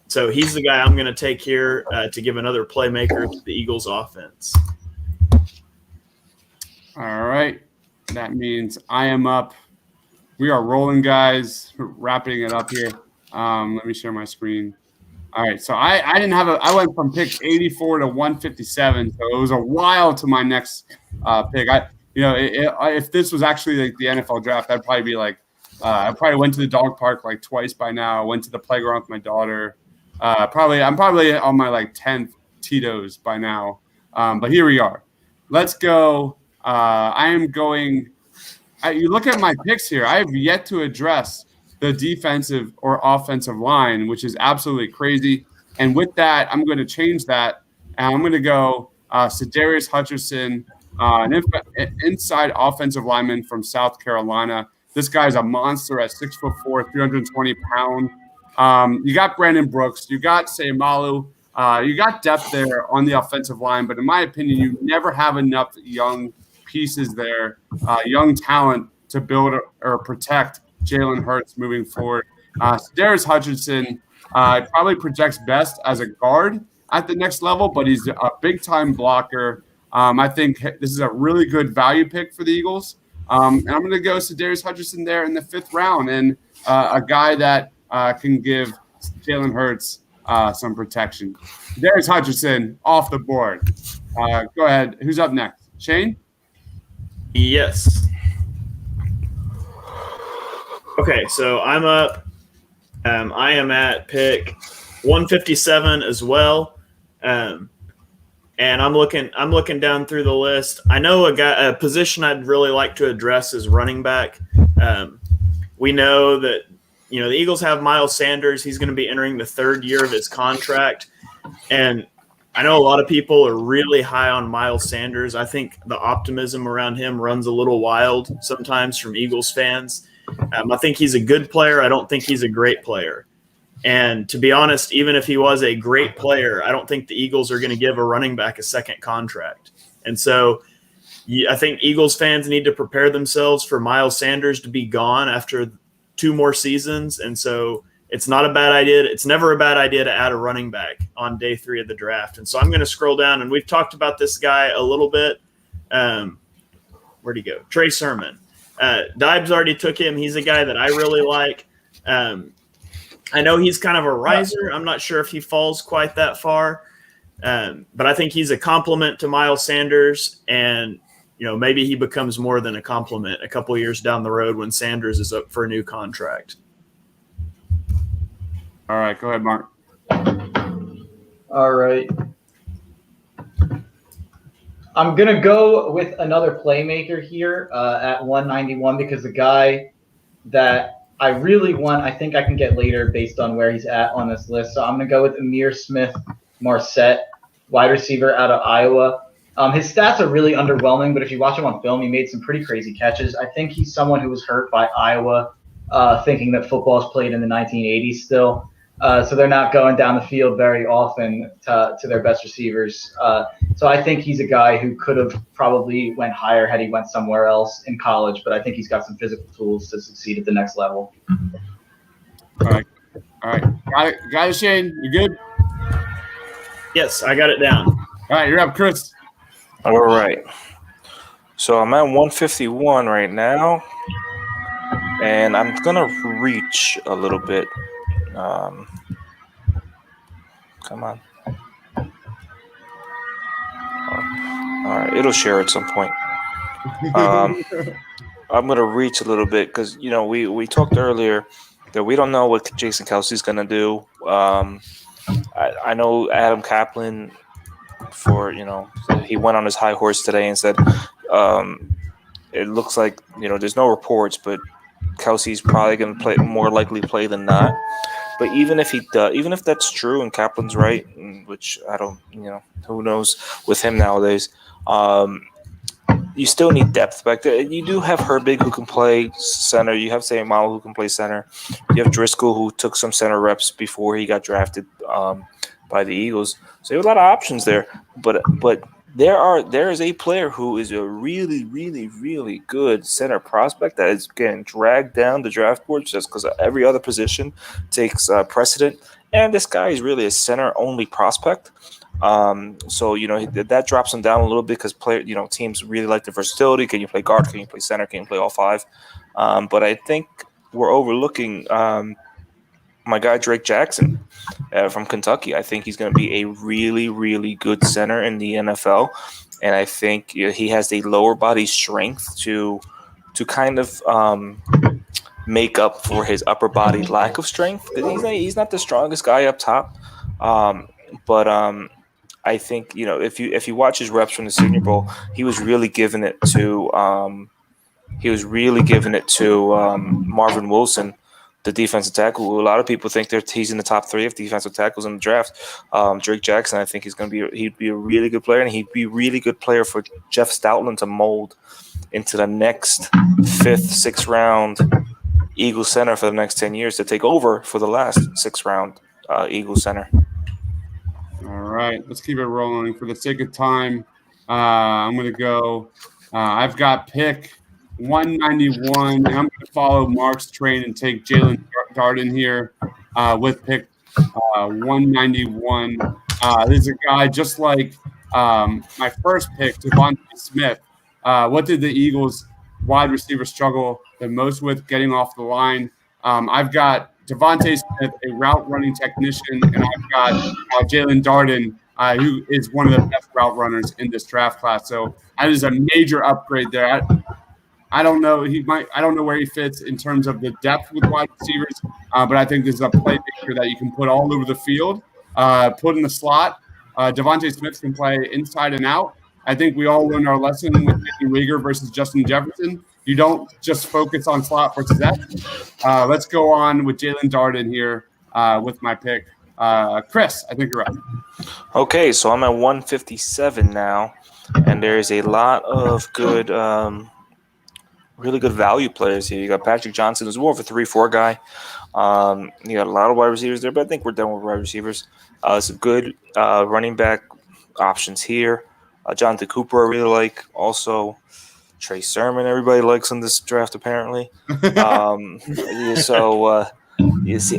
So he's the guy I'm going to take here to give another playmaker to the Eagles offense. All right. That means I am up. We are rolling, guys. We're wrapping it up here. Let me share my screen. All right. So I didn't have I went from pick 84 to 157. So it was a while to my next pick. If this was actually like the NFL draft, I'd probably be like, I probably went to the dog park like twice by now. Went to the playground with my daughter. I'm probably on my like 10th Tito's by now. But here we are. Let's go. I am going. You look at my picks here. I have yet to address the defensive or offensive line, which is absolutely crazy. And with that, I'm going to change that, and I'm going to go Sedarius Hutcherson, an inside offensive lineman from South Carolina. This guy's a monster at 6'4", 320 pounds. You got Brandon Brooks, you got Sayamalu, you got depth there on the offensive line, but in my opinion, you never have enough young pieces there, young talent to build or protect Jalen Hurts moving forward. Sedarius Hutcherson probably projects best as a guard at the next level, but he's a big-time blocker. I think this is a really good value pick for the Eagles. And I'm going to go Sedarius Hutcherson there in the 5th round, and a guy that can give Jalen Hurts some protection. Sedarius Hutcherson off the board. Go ahead. Who's up next? Shane? Yes. Okay, so I'm up. I am at pick 157 as well. And I'm looking down through the list. I know a position I'd really like to address is running back. We know that the Eagles have Miles Sanders. He's going to be entering the 3rd year of his contract, and I know a lot of people are really high on Miles Sanders. I think the optimism around him runs a little wild sometimes from Eagles fans. I think he's a good player. I don't think he's a great player. And to be honest, even if he was a great player, I don't think the Eagles are going to give a running back a second contract. And so I think Eagles fans need to prepare themselves for Miles Sanders to be gone after 2 more seasons. And so it's not a bad idea. It's never a bad idea to add a running back on day 3 of the draft. And so I'm going to scroll down, and we've talked about this guy a little bit. Where'd he go? Trey Sermon. Dibes already took him. He's a guy that I really like. I know he's kind of a riser. I'm not sure if he falls quite that far. But I think he's a compliment to Miles Sanders, and maybe he becomes more than a compliment a couple years down the road when Sanders is up for a new contract. All right, go ahead, Mark. All right. I'm going to go with another playmaker here at 191 because the guy that I really want. I think I can get later based on where he's at on this list. So I'm going to go with Amir Smith Marset, wide receiver out of Iowa. His stats are really underwhelming, but if you watch him on film, he made some pretty crazy catches. I think he's someone who was hurt by Iowa, thinking that football is played in the 1980s still. So they're not going down the field very often to their best receivers. So I think he's a guy who could have probably went higher had he went somewhere else in college, but I think he's got some physical tools to succeed at the next level. All right. Got it, Shane? You good? Yes, I got it down. All right, you're up, Chris. All right. So I'm at 151 right now, and I'm going to reach a little bit. Come on. All right, it'll share at some point. I'm going to reach a little bit because, we talked earlier that we don't know what Jason Kelsey's going to do. I know Adam Kaplan he went on his high horse today and said it looks like, there's no reports, but Kelsey's probably going to more likely play than not. But even if he does, even if that's true and Kaplan's right, which I don't, who knows with him nowadays, you still need depth back there. You do have Herbig who can play center. You have Sayamalu who can play center. You have Driscoll who took some center reps before he got drafted by the Eagles. So you have a lot of options there. But there is a player who is a really, really, really good center prospect that is getting dragged down the draft board just because every other position takes precedent. And this guy is really a center-only prospect. So that drops him down a little bit because teams really like the versatility. Can you play guard? Can you play center? Can you play all five? But I think we're overlooking my guy Drake Jackson from Kentucky. I think he's going to be a really, really good center in the NFL, and I think he has the lower body strength to kind of make up for his upper body lack of strength. He's not the strongest guy up top, but I think if you watch his reps from the Senior Bowl, he was really giving it to Marvin Wilson, the defensive tackle. A lot of people think he's in the top 3 of defensive tackles in the draft. Drake Jackson, I think he'd be a really good player, and he'd be a really good player for Jeff Stoutland to mold into the next 5th, 6th round Eagles center for the next 10 years to take over for the last 6th round Eagles center. All right, let's keep it rolling. For the sake of time, I'm going to go. I've got pick 191, and I'm going to follow Mark's train and take Jalen Darden here with pick 191. This is a guy just like my first pick, Devontae Smith. What did the Eagles wide receiver struggle the most with getting off the line? I've got Devontae Smith, a route running technician, and I've got Jalen Darden, who is one of the best route runners in this draft class. So that is a major upgrade there. I don't know. I don't know where he fits in terms of the depth with wide receivers, but I think this is a playmaker that you can put all over the field, put in the slot. Devontae Smith can play inside and out. I think we all learned our lesson with Jimmy Rieger versus Justin Jefferson. You don't just focus on slot versus X. Let's go on with Jalen Darden here with my pick. Chris, I think you're up. Okay, so I'm at 157 now, and there's a lot of good really good value players here. You got Patrick Johnson, who's more of a 3-4 guy. You got a lot of wide receivers there, but I think we're done with wide receivers. Some good running back options here. Jonathan Cooper, I really like. Also, Trey Sermon, everybody likes in this draft, apparently. You see,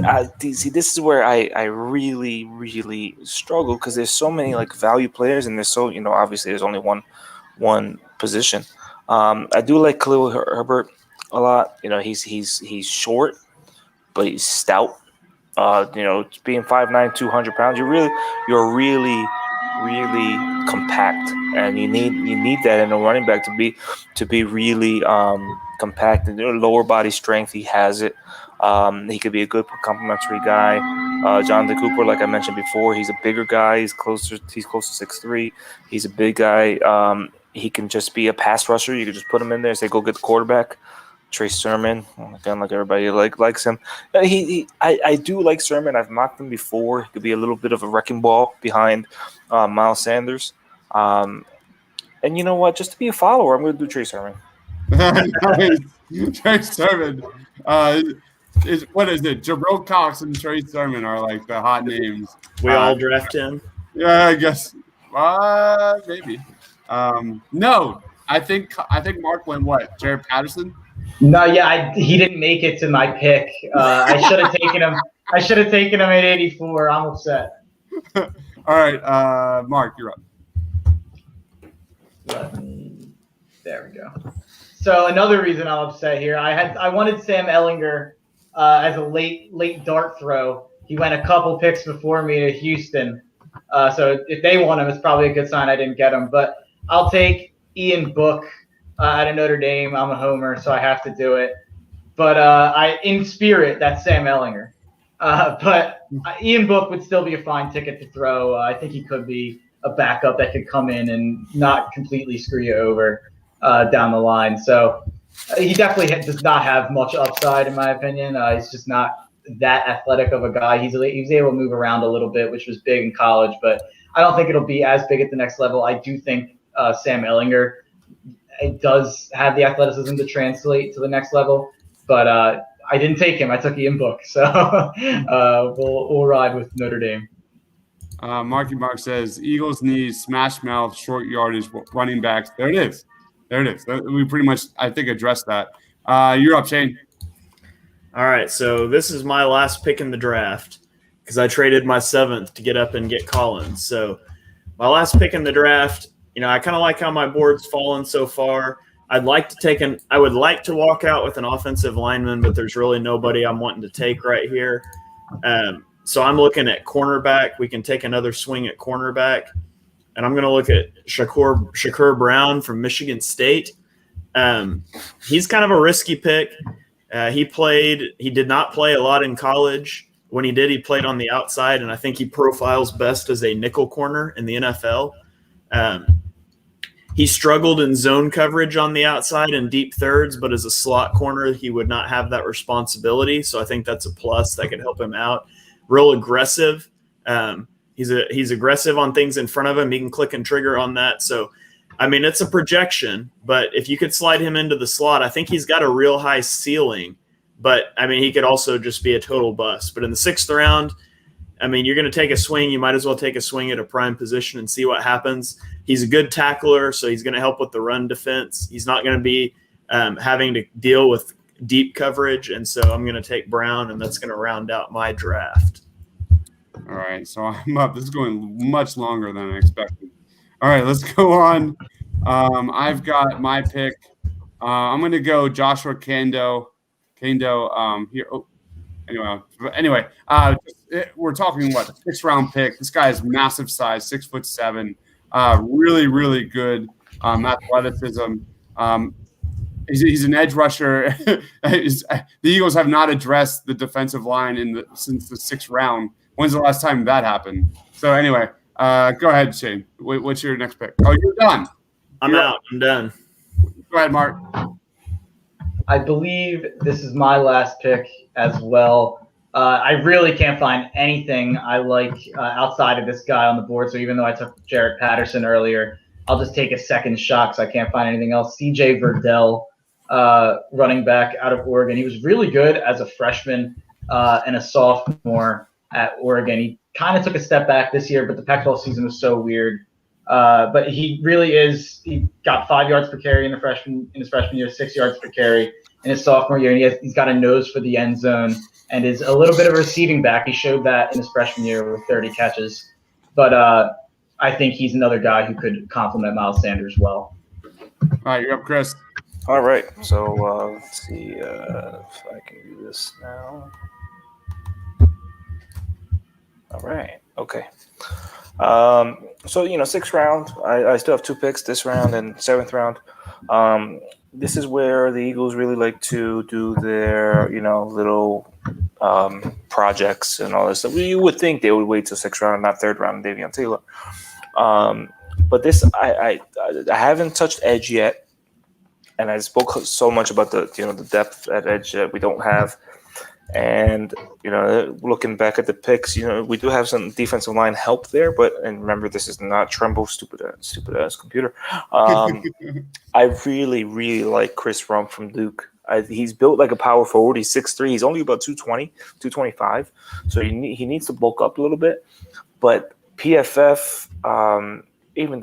this is where I really, really struggle because there's so many value players, and there's obviously there's only one position. I do like Khalil Herbert a lot. He's short, but he's stout. Being 5'9", 200 pounds, you're really compact, and you need that in a running back to be really compact and lower body strength. He has it. He could be a good complementary guy. Jonathan Cooper, like I mentioned before, he's a bigger guy. He's close to 6'3". He's a big guy. He can just be a pass rusher. You can just put him in there and say, go get the quarterback. Trey Sermon, again, like everybody likes him. I do like Sermon. I've mocked him before. He could be a little bit of a wrecking ball behind Miles Sanders. And you know what? Just to be a follower, I'm going to do Trey Sermon. Trey Sermon. What is it? Gabriel Cox and Trey Sermon are like the hot names. We all draft him. Yeah, I guess. Maybe. No, I think Mark went what? Jared Patterson. No, yeah, he didn't make it to my pick. I should have taken him. I should have taken him at 84. I'm upset. All right, Mark, you're up. There we go. So another reason I'm upset here, I wanted Sam Ehlinger as a late dart throw. He went a couple picks before me to Houston. So if they want him, it's probably a good sign I didn't get him. But I'll take Ian Book out of Notre Dame. I'm a homer, so I have to do it. But in spirit, that's Sam Ehlinger. But Ian Book would still be a fine ticket to throw. I think he could be a backup that could come in and not completely screw you over down the line. So he definitely does not have much upside, in my opinion. He's just not that athletic of a guy. He was able to move around a little bit, which was big in college, but I don't think it'll be as big at the next level. I do think Sam Ehlinger does have the athleticism to translate to the next level, but I didn't take him. I took Ian Book, so we'll ride with Notre Dame. Marky Mark says Eagles need smash mouth, short yardage running backs. There it is. We pretty much, I think, addressed that. You're up, Shane. All right, so this is my last pick in the draft because I traded my 7th to get up and get Collins. So my last pick in the draft, I kind of like how my board's fallen so far. I would like to walk out with an offensive lineman, but there's really nobody I'm wanting to take right here. So I'm looking at cornerback. We can take another swing at cornerback. And I'm going to look at Shakur Brown from Michigan State. He's kind of a risky pick. He did not play a lot in college. When he did, he played on the outside, and I think he profiles best as a nickel corner in the NFL. He struggled in zone coverage on the outside and deep thirds, but as a slot corner, he would not have that responsibility. So I think that's a plus that could help him out. Real aggressive. He's aggressive on things in front of him. He can click and trigger on that. So, it's a projection, but if you could slide him into the slot, I think he's got a real high ceiling. But, he could also just be a total bust. But in the 6th round, you're going to take a swing. You might as well take a swing at a prime position and see what happens. He's a good tackler, so he's going to help with the run defense. He's not going to be having to deal with deep coverage, and so I'm going to take Brown, and that's going to round out my draft. All right, so I'm up. This is going much longer than I expected. All right, let's go on. I've got my pick. I'm going to go Joshua Kando here. Oh, anyway, we're talking 6th round pick. This guy is massive size, 6'7", really, really good athleticism. He's an edge rusher. The Eagles have not addressed the defensive line since the 6th round. When's the last time that happened? So anyway, go ahead, Shane. What's your next pick? Oh, you're done. I'm out. I'm done. Go ahead, Mark. I believe this is my last pick as well. I really can't find anything I like outside of this guy on the board. So even though I took Jared Patterson earlier, I'll just take a second shot because I can't find anything else. C.J. Verdell, running back out of Oregon. He was really good as a freshman and a sophomore at Oregon. He kind of took a step back this year, but the Pac-12 season was so weird. But he really is. He got 5 yards per carry in his freshman year, 6 yards per carry in his sophomore year. And he's got a nose for the end zone and is a little bit of a receiving back. He showed that in his freshman year with 30 catches. But I think he's another guy who could complement Miles Sanders well. All right, you're up, Chris. All right, so let's see if I can do this now. All right, okay. So 6th round, I still have 2 picks this round and 7th round. This is where the Eagles really like to do their little projects and all this stuff. You would think they would wait till 6th round and not 3rd round, Davion Taylor. But this I haven't touched edge yet, and I spoke so much about the depth at edge that we don't have. And looking back at the picks, we do have some defensive line help there, and remember, this is not Tremble, stupid ass computer. I really, really like Chris Rump from Duke. He's built like a power forward. He's 6'3". He's only about 220, 225. So he needs to bulk up a little bit. But PFF, even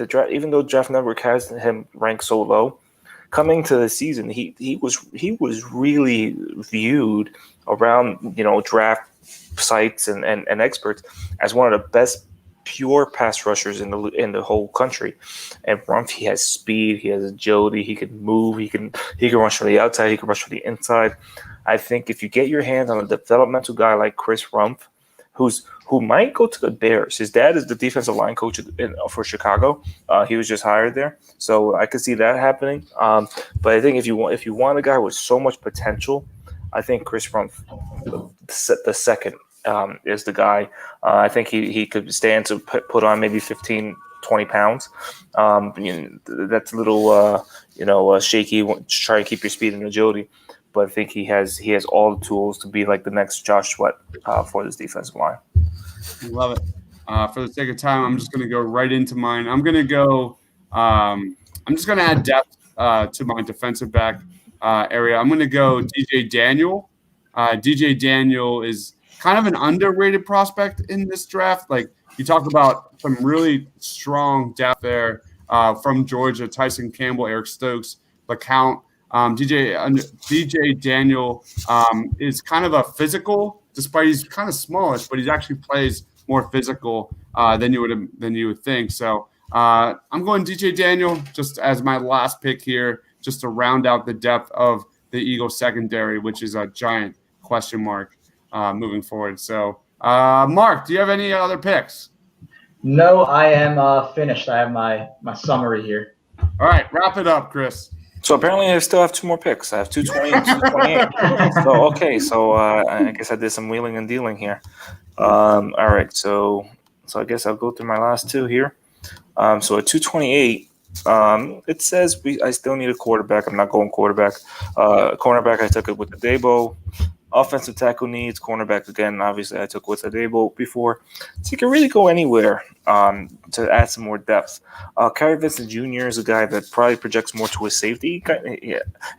though Draft Network has him ranked so low, coming to the season, he was really viewed around draft sites and experts as one of the best pure pass rushers in the whole country. And Rumph, he has speed, he has agility, he can move, he can rush from the outside, he can rush from the inside. I think if you get your hands on a developmental guy like Chris Rumph, who might go to the Bears. His dad is the defensive line coach for Chicago. He was just hired there, so I could see that happening. But I think if you want a guy with so much potential, I think Chris Rumph, the second, is the guy. I think he could stand to put on maybe 15, 20 pounds. That's a little shaky. Try and keep your speed and agility. But I think he has all the tools to be like the next Josh Sweat for this defensive line. Love it. For the sake of time, I'm just going to go right into mine. I'm going to go. I'm just going to add depth to my defensive back area. I'm going to go DJ Daniel. DJ Daniel is kind of an underrated prospect in this draft. Like, you talk about some really strong depth there from Georgia: Tyson Campbell, Eric Stokes, LeCount. DJ Daniel is kind of a physical, despite he's kind of smallish, but he actually plays more physical than you would think. So I'm going DJ Daniel just as my last pick here, just to round out the depth of the Eagles secondary, which is a giant question mark moving forward. So Mark, do you have any other picks? No, I am finished. I have my summary here. All right, wrap it up, Chris. So apparently I still have two more picks. I have 220 and 228. So I guess I did some wheeling and dealing here. All right, so I guess I'll go through my last two here. So at 228, it says I still need a quarterback. I'm not going quarterback. Cornerback, I took it with the Debo. Offensive tackle needs cornerback again. Obviously, I took with Adebo before, so you can really go anywhere to add some more depth. Kerry Vincent Jr. is a guy that probably projects more to his safety,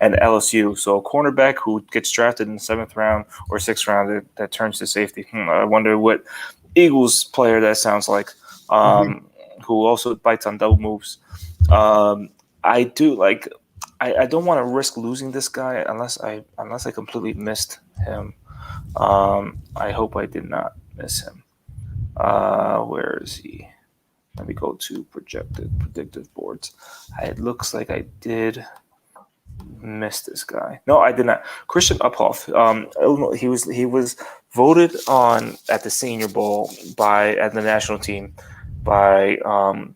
and LSU. So a cornerback who gets drafted in the 7th round or 6th round that turns to safety. I wonder what Eagles player that sounds like, who also bites on double moves. I do like. I don't want to risk losing this guy unless I completely missed him. I hope I did not miss him. Where is he? Let me go to predictive boards. It looks like I did miss this guy. No, I did not. Christian Uphoff. He was voted on at the Senior Bowl at the national team by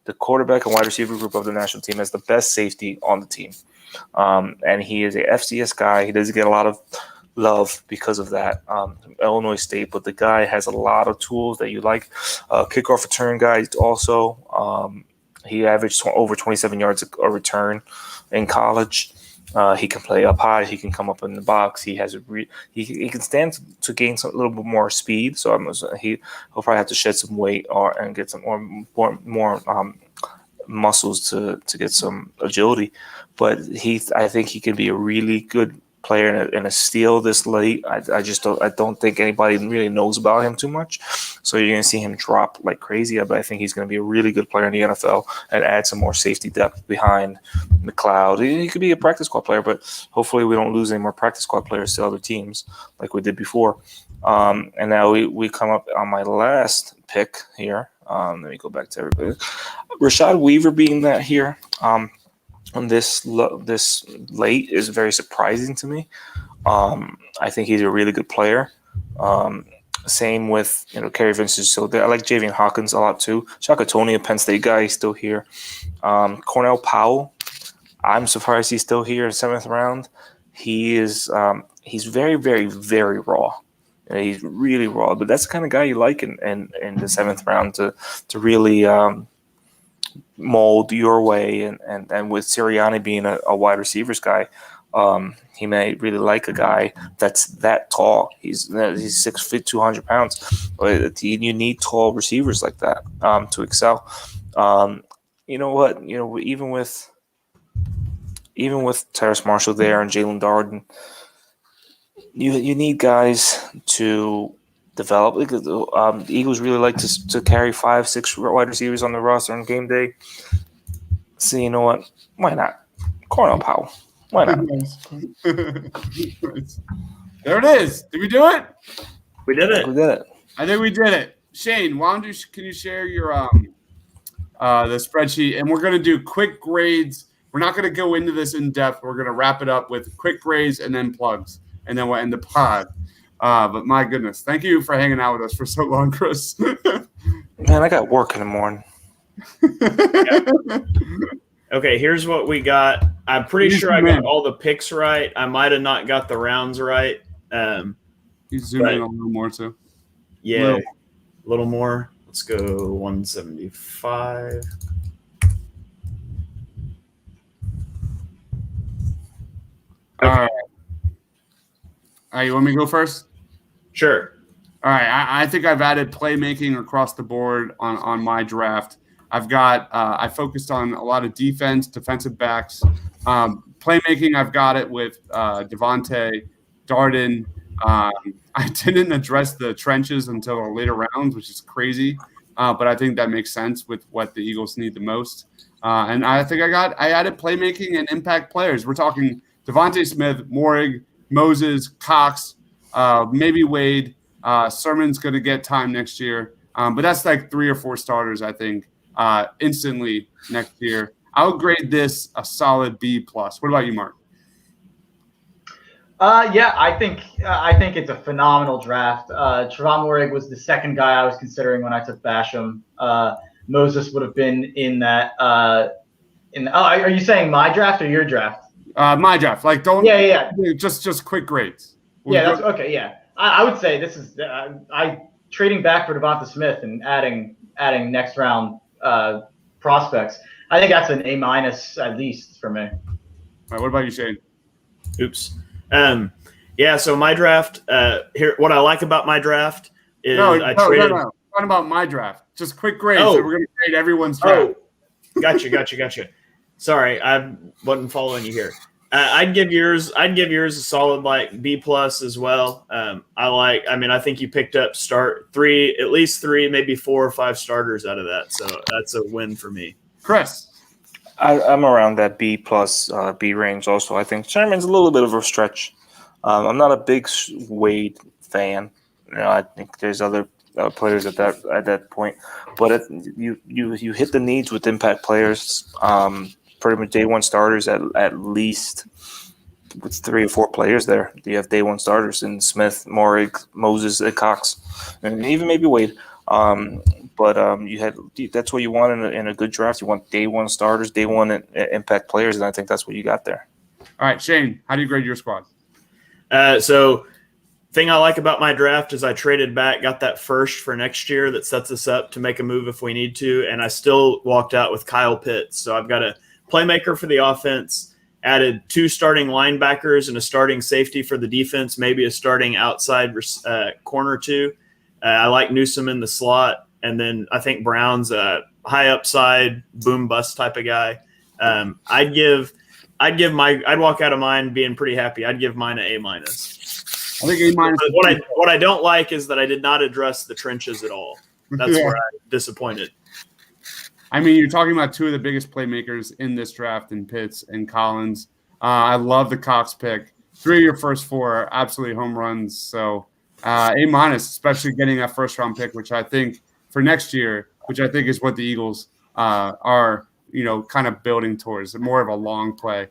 the quarterback and wide receiver group of the national team as the best safety on the team. And he is a FCS guy. He doesn't get a lot of love because of that. Illinois State, but the guy has a lot of tools that you like. Kickoff return guy also. He averaged over 27 yards a return in college. He can play up high. He can come up in the box. He has he can stand to gain a little bit more speed. So he'll probably have to shed some weight and get some more muscles to get some agility. But I think he can be a really good player and a steal this late. I don't think anybody really knows about him too much. So you're going to see him drop like crazy. But I think he's going to be a really good player in the NFL and add some more safety depth behind McLeod. He could be a practice squad player, but hopefully we don't lose any more practice squad players to other teams like we did before. And now we come up on my last pick here. Let me go back to everybody. Rashad Weaver being that here on this late is very surprising to me. I think he's a really good player. Same with Kerry Vincent. So I like Javian Hawkins a lot too. Shaka Toney, a Penn State guy, he's still here. Cornell Powell, I'm surprised he's still here in 7th round. He is he's very, very, very raw. He's really raw, but that's the kind of guy you like in the 7th round to really mold your way, and with Sirianni being a wide receivers guy, he may really like a guy that's that tall. He's 6 feet, 200 pounds. You need tall receivers like that to excel. You know what? Even with Terrace Marshall there and Jalen Darden, you need guys to develop. The Eagles really like to carry 5-6 wide receivers on the roster on game day. So you know what? Why not? Cornell Powell. Why not? There it is. Did we do it? We did it. We did it. I think we did it. Shane, can you share your the spreadsheet? And we're going to do quick grades. We're not going to go into this in depth. We're going to wrap it up with quick grades and then plugs, and then we'll end the pod. But my goodness, thank you for hanging out with us for so long, Chris. Man, I got work in the morning. Okay, here's what we got. I'm pretty sure I got all the picks right. I might have not got the rounds right. You zoom in a little more too. Yeah, a little more. Let's go 175. Okay. All right, you want me to go first? Sure. All right, I think I've added playmaking across the board on my draft. I've got I focused on a lot of defensive backs. Playmaking, I've got it with Devontae, Darden. I didn't address the trenches until the later rounds, which is crazy. But I think that makes sense with what the Eagles need the most. And I think I added playmaking and impact players. We're talking Devontae Smith, Morig, Moses, Cox, maybe Wade. Sermon's going to get time next year. But that's like 3 or 4 starters, I think, instantly next year. I would grade this a solid B+. What about you, Mark? Yeah, I think it's a phenomenal draft. Trevon Morig was the second guy I was considering when I took Basham. Moses would have been in that. Are you saying my draft or your draft? My draft. Like, don't. Yeah. Just quick grades. That's okay. Yeah, I would say this is I trading back for Devonta Smith and adding next round prospects. I think that's an A- at least for me. All right. What about you, Shane? Oops. Yeah. So my draft. Here, what I like about my draft is No. traded. What about my draft? Just quick grades. Oh. So we're going to grade everyone's draft. Oh, gotcha. Sorry, I wasn't following you here. I'd give yours a solid like B+ as well. I think you picked up at least 3, maybe 4 or 5 starters out of that. So that's a win for me. Chris. I'm around that B+, B range also. I think Sherman's a little bit of a stretch. I'm not a big Wade fan. I think there's other players at that point, but you hit the needs with impact players. Pretty much day one starters at least with 3 or 4 players there. You have day one starters in Smith, Morig, Moses, and Cox, and even maybe Wade. That's what you want in a good draft. You want day one starters, day one impact players, and I think that's what you got there. All right, Shane, how do you grade your squad? So thing I like about my draft is I traded back, got that first for next year that sets us up to make a move if we need to, and I still walked out with Kyle Pitts. So I've got a playmaker for the offense, added 2 starting linebackers and a starting safety for the defense, maybe a starting outside corner too. I like Newsome in the slot, and then I think Brown's a high upside, boom bust type of guy. I'd walk out of mine being pretty happy. I'd give mine an A-. I think A-. What I don't like is that I did not address the trenches at all. That's where I'm disappointed. I mean, you're talking about 2 of the biggest playmakers in this draft in Pitts and Collins. I love the Cox pick. 3 of your first 4 are absolutely home runs. So A-, especially getting that first-round pick, which I think for next year, which I think is what the Eagles are, kind of building towards, more of a long play.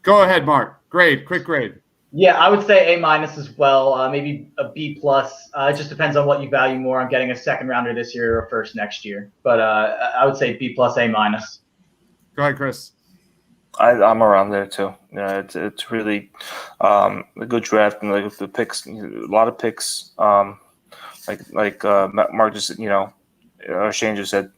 Go ahead, Mark. Quick grade. Yeah, I would say A- as well, maybe a B+. It just depends on what you value more on getting a second rounder this year or first next year. But I would say B+, A-. Go ahead, Chris. I'm around there too. It's really a good draft, and like the picks, a lot of picks. Mark just, Shane just said,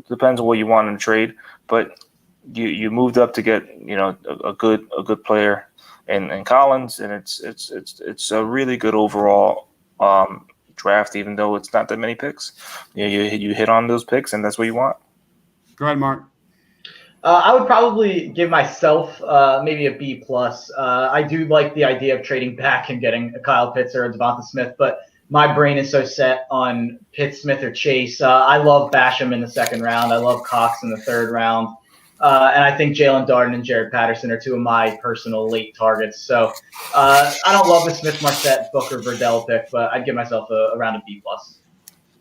depends on what you want in trade, but you moved up to get a good player in Collins, and it's a really good overall draft, even though it's not that many picks. You hit on those picks, and that's what you want. Go ahead, Mark. I would probably give myself maybe a B+. I do like the idea of trading back and getting a Kyle Pitts or a Devonta Smith, but my brain is so set on Pitts, Smith, or Chase. I love Basham in the second round. I love Cox in the third round. And I think Jalen Darden and Jared Patterson are two of my personal late targets. So I don't love the Smith, Marset, Booker, Verdell pick, but I'd give myself around a B+.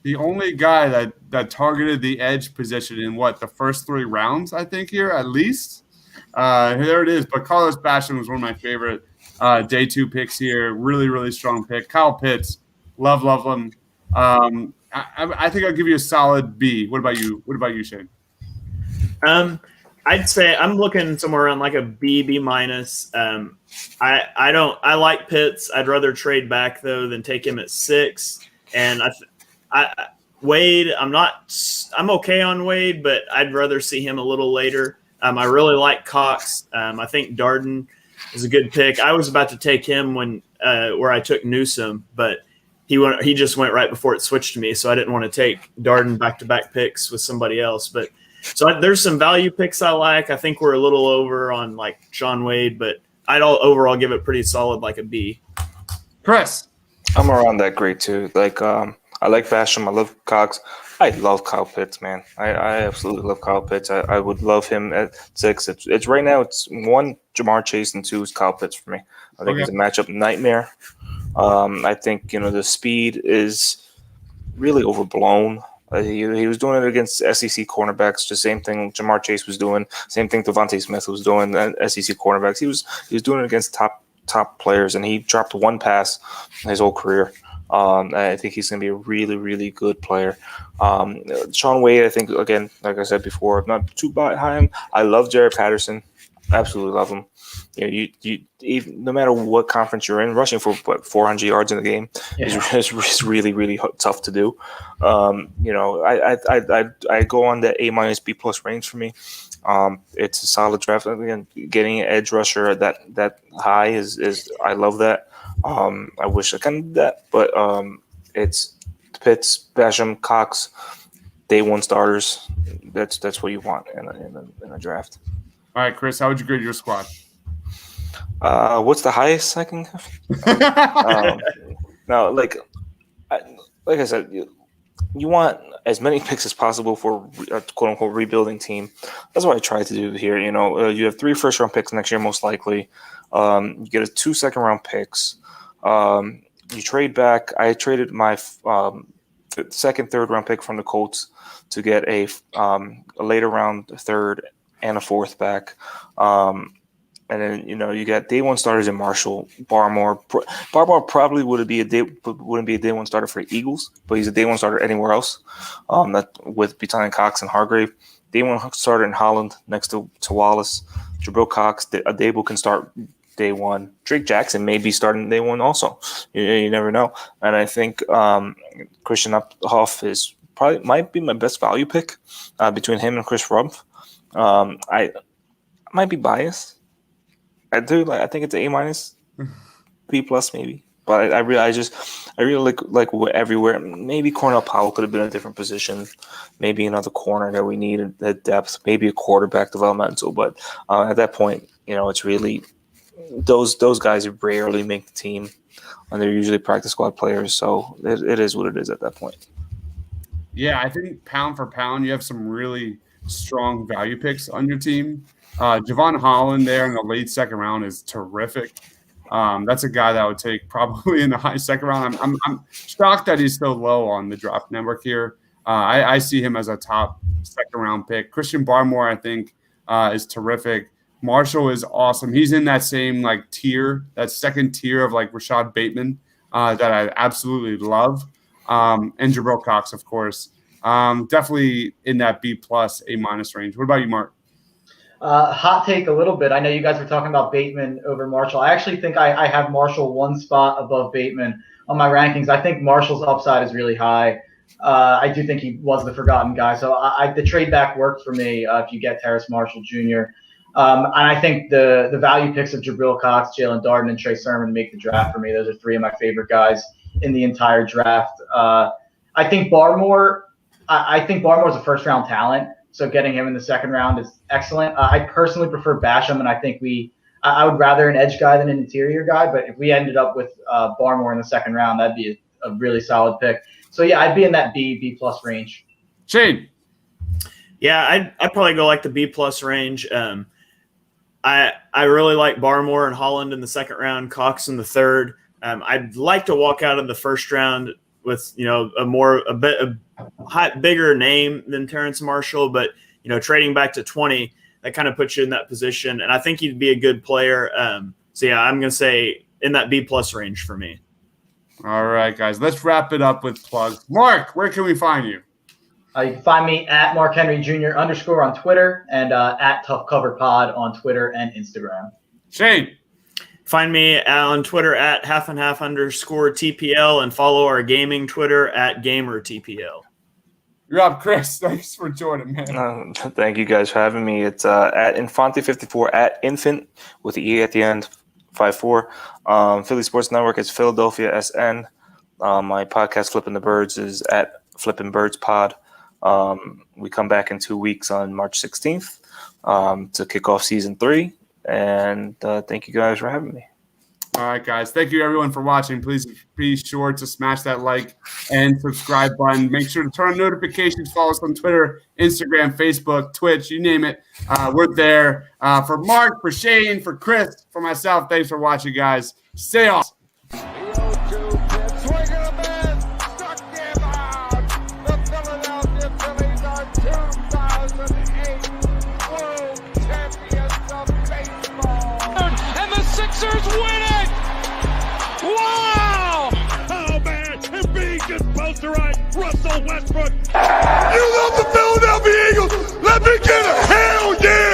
The only guy that targeted the edge position in the first 3 rounds, I think here at least. There it is. But Carlos Basham was one of my favorite day 2 picks here. Really, really strong pick. Kyle Pitts, love him. I think I'll give you a solid B. What about you? What about you, Shane? I'd say I'm looking somewhere around like a B minus. I like Pitts. I'd rather trade back though than take him at 6. And Wade, I'm okay on Wade, but I'd rather see him a little later. I really like Cox. I think Darden is a good pick. I was about to take him when where I took Newsome, but he just went right before it switched to me, so I didn't want to take Darden back-to-back picks with somebody else. But so there's some value picks I like. I think we're a little over on like Sean Wade, but I'd overall give it pretty solid, like a B. Chris, I'm around that grade too. Like I like Basham. I love Cox. I love Kyle Pitts, man. I absolutely love Kyle Pitts. I would love him at 6. It's right now. It's 1 Jamar Chase and 2 is Kyle Pitts for me. I think it's a matchup nightmare. I think the speed is really overblown. He was doing it against SEC cornerbacks. The same thing Jamar Chase was doing. Same thing Devontae Smith was doing. SEC cornerbacks. He was doing it against top players, and he dropped 1 pass his whole career. I think he's going to be a really, really good player. Sean Wade, I think, again, like I said before, not too high on him. I love Jared Patterson. Absolutely love him. You even, no matter what conference you're in, rushing for 400 yards in the game is really, really tough to do. I go on the A- B+ range for me. It's a solid draft. Again, getting an edge rusher that high is I love that. I wish I could do that, but it's Pitts, Basham, Cox, day 1 starters. That's what you want in a draft. All right, Chris, how would you grade your squad? What's the highest I can have? No, like I said, you want as many picks as possible for a quote unquote rebuilding team. That's what I try to do here. You have 3 first-round picks next year, most likely. You get 2 second-round picks. You trade back. I traded my second, third-round pick from the Colts to get a later round 3rd and a 4th back. And then you got day 1 starters in Marshall, Barmore. Barmore probably wouldn't be a day 1 starter for the Eagles, but he's a day 1 starter anywhere else. That with Betaline Cox and Hargrave, day 1 starter in Holland next to Wallace. Gabriel Cox, Adebo can start day 1. Drake Jackson may be starting day 1 also. You never know. And I think Christian Uphoff might be my best value pick between him and Chris Rumpf. I might be biased. I do. I think it's an A-, B+ maybe. But I really like everywhere. Maybe Cornell Powell could have been a different position. Maybe another corner that we needed that depth. Maybe a quarterback developmental. But at that point, it's really those guys rarely make the team, and they're usually practice squad players. So it is what it is at that point. Yeah, I think pound for pound, you have some really strong value picks on your team. Javon Holland there in the late 2nd round is terrific. That's a guy that I would take probably in the high 2nd round. I'm shocked that he's so low on the draft network here. I see him as a top 2nd round pick. Christian Barmore, I think, is terrific. Marshall is awesome. He's in that same tier, that 2nd tier of Rashad Bateman that I absolutely love. And Jabril Cox, of course. Definitely in that B+, A- range. What about you, Mark? Hot take a little bit. I know you guys were talking about Bateman over Marshall. I actually think I have Marshall 1 spot above Bateman on my rankings. I think Marshall's upside is really high. I do think he was the forgotten guy. So the trade back worked for me if you get Terrace Marshall Jr. And I think the value picks of Gabriel Cox, Jalen Darden, and Trey Sermon make the draft for me. Those are three of my favorite guys in the entire draft. I think Barmore is a first-round talent, so getting him in the second round is excellent. I personally prefer Basham, and I think I would rather an edge guy than an interior guy. But if we ended up with Barmore in the second round, that'd be a really solid pick. So yeah, I'd be in that B plus range. Shane. Yeah, I'd probably go like the B plus range. I really like Barmore and Holland in the second round, Cox in the third. I'd like to walk out of the first round with a bigger name than Terrace Marshall, but trading back to 20, that kind of puts you in that position, and I think he'd be a good player. So yeah, I'm gonna say in that B plus range for me. All right, guys, let's wrap it up with plugs. Mark, where can we find you? You can find me at Mark Henry Jr. _ on Twitter and at Tough Cover Pod on Twitter and Instagram. Shane. Find me on Twitter at @halfandhalf_TPL and follow our gaming Twitter at GamerTPL. You're up, Chris. Thanks for joining, man. Thank you guys for having me. It's at Infante54 at Infant with the E at the end, 54. Philly Sports Network is Philadelphia SN. My podcast Flipping the Birds is at Flipping Birds Pod. We come back in 2 weeks on March 16th to kick off season 3. And thank you guys for having me. All right, guys. Thank you, everyone, for watching. Please be sure to smash that like and subscribe button. Make sure to turn on notifications. Follow us on Twitter, Instagram, Facebook, Twitch, you name it. We're there. For Mark, for Shane, for Chris, for myself, thanks for watching, guys. Stay awesome. Sixers win it! Wow! Oh, man. Embiid just posterized Russell Westbrook. You love the Philadelphia Eagles. Let me get a hell yeah.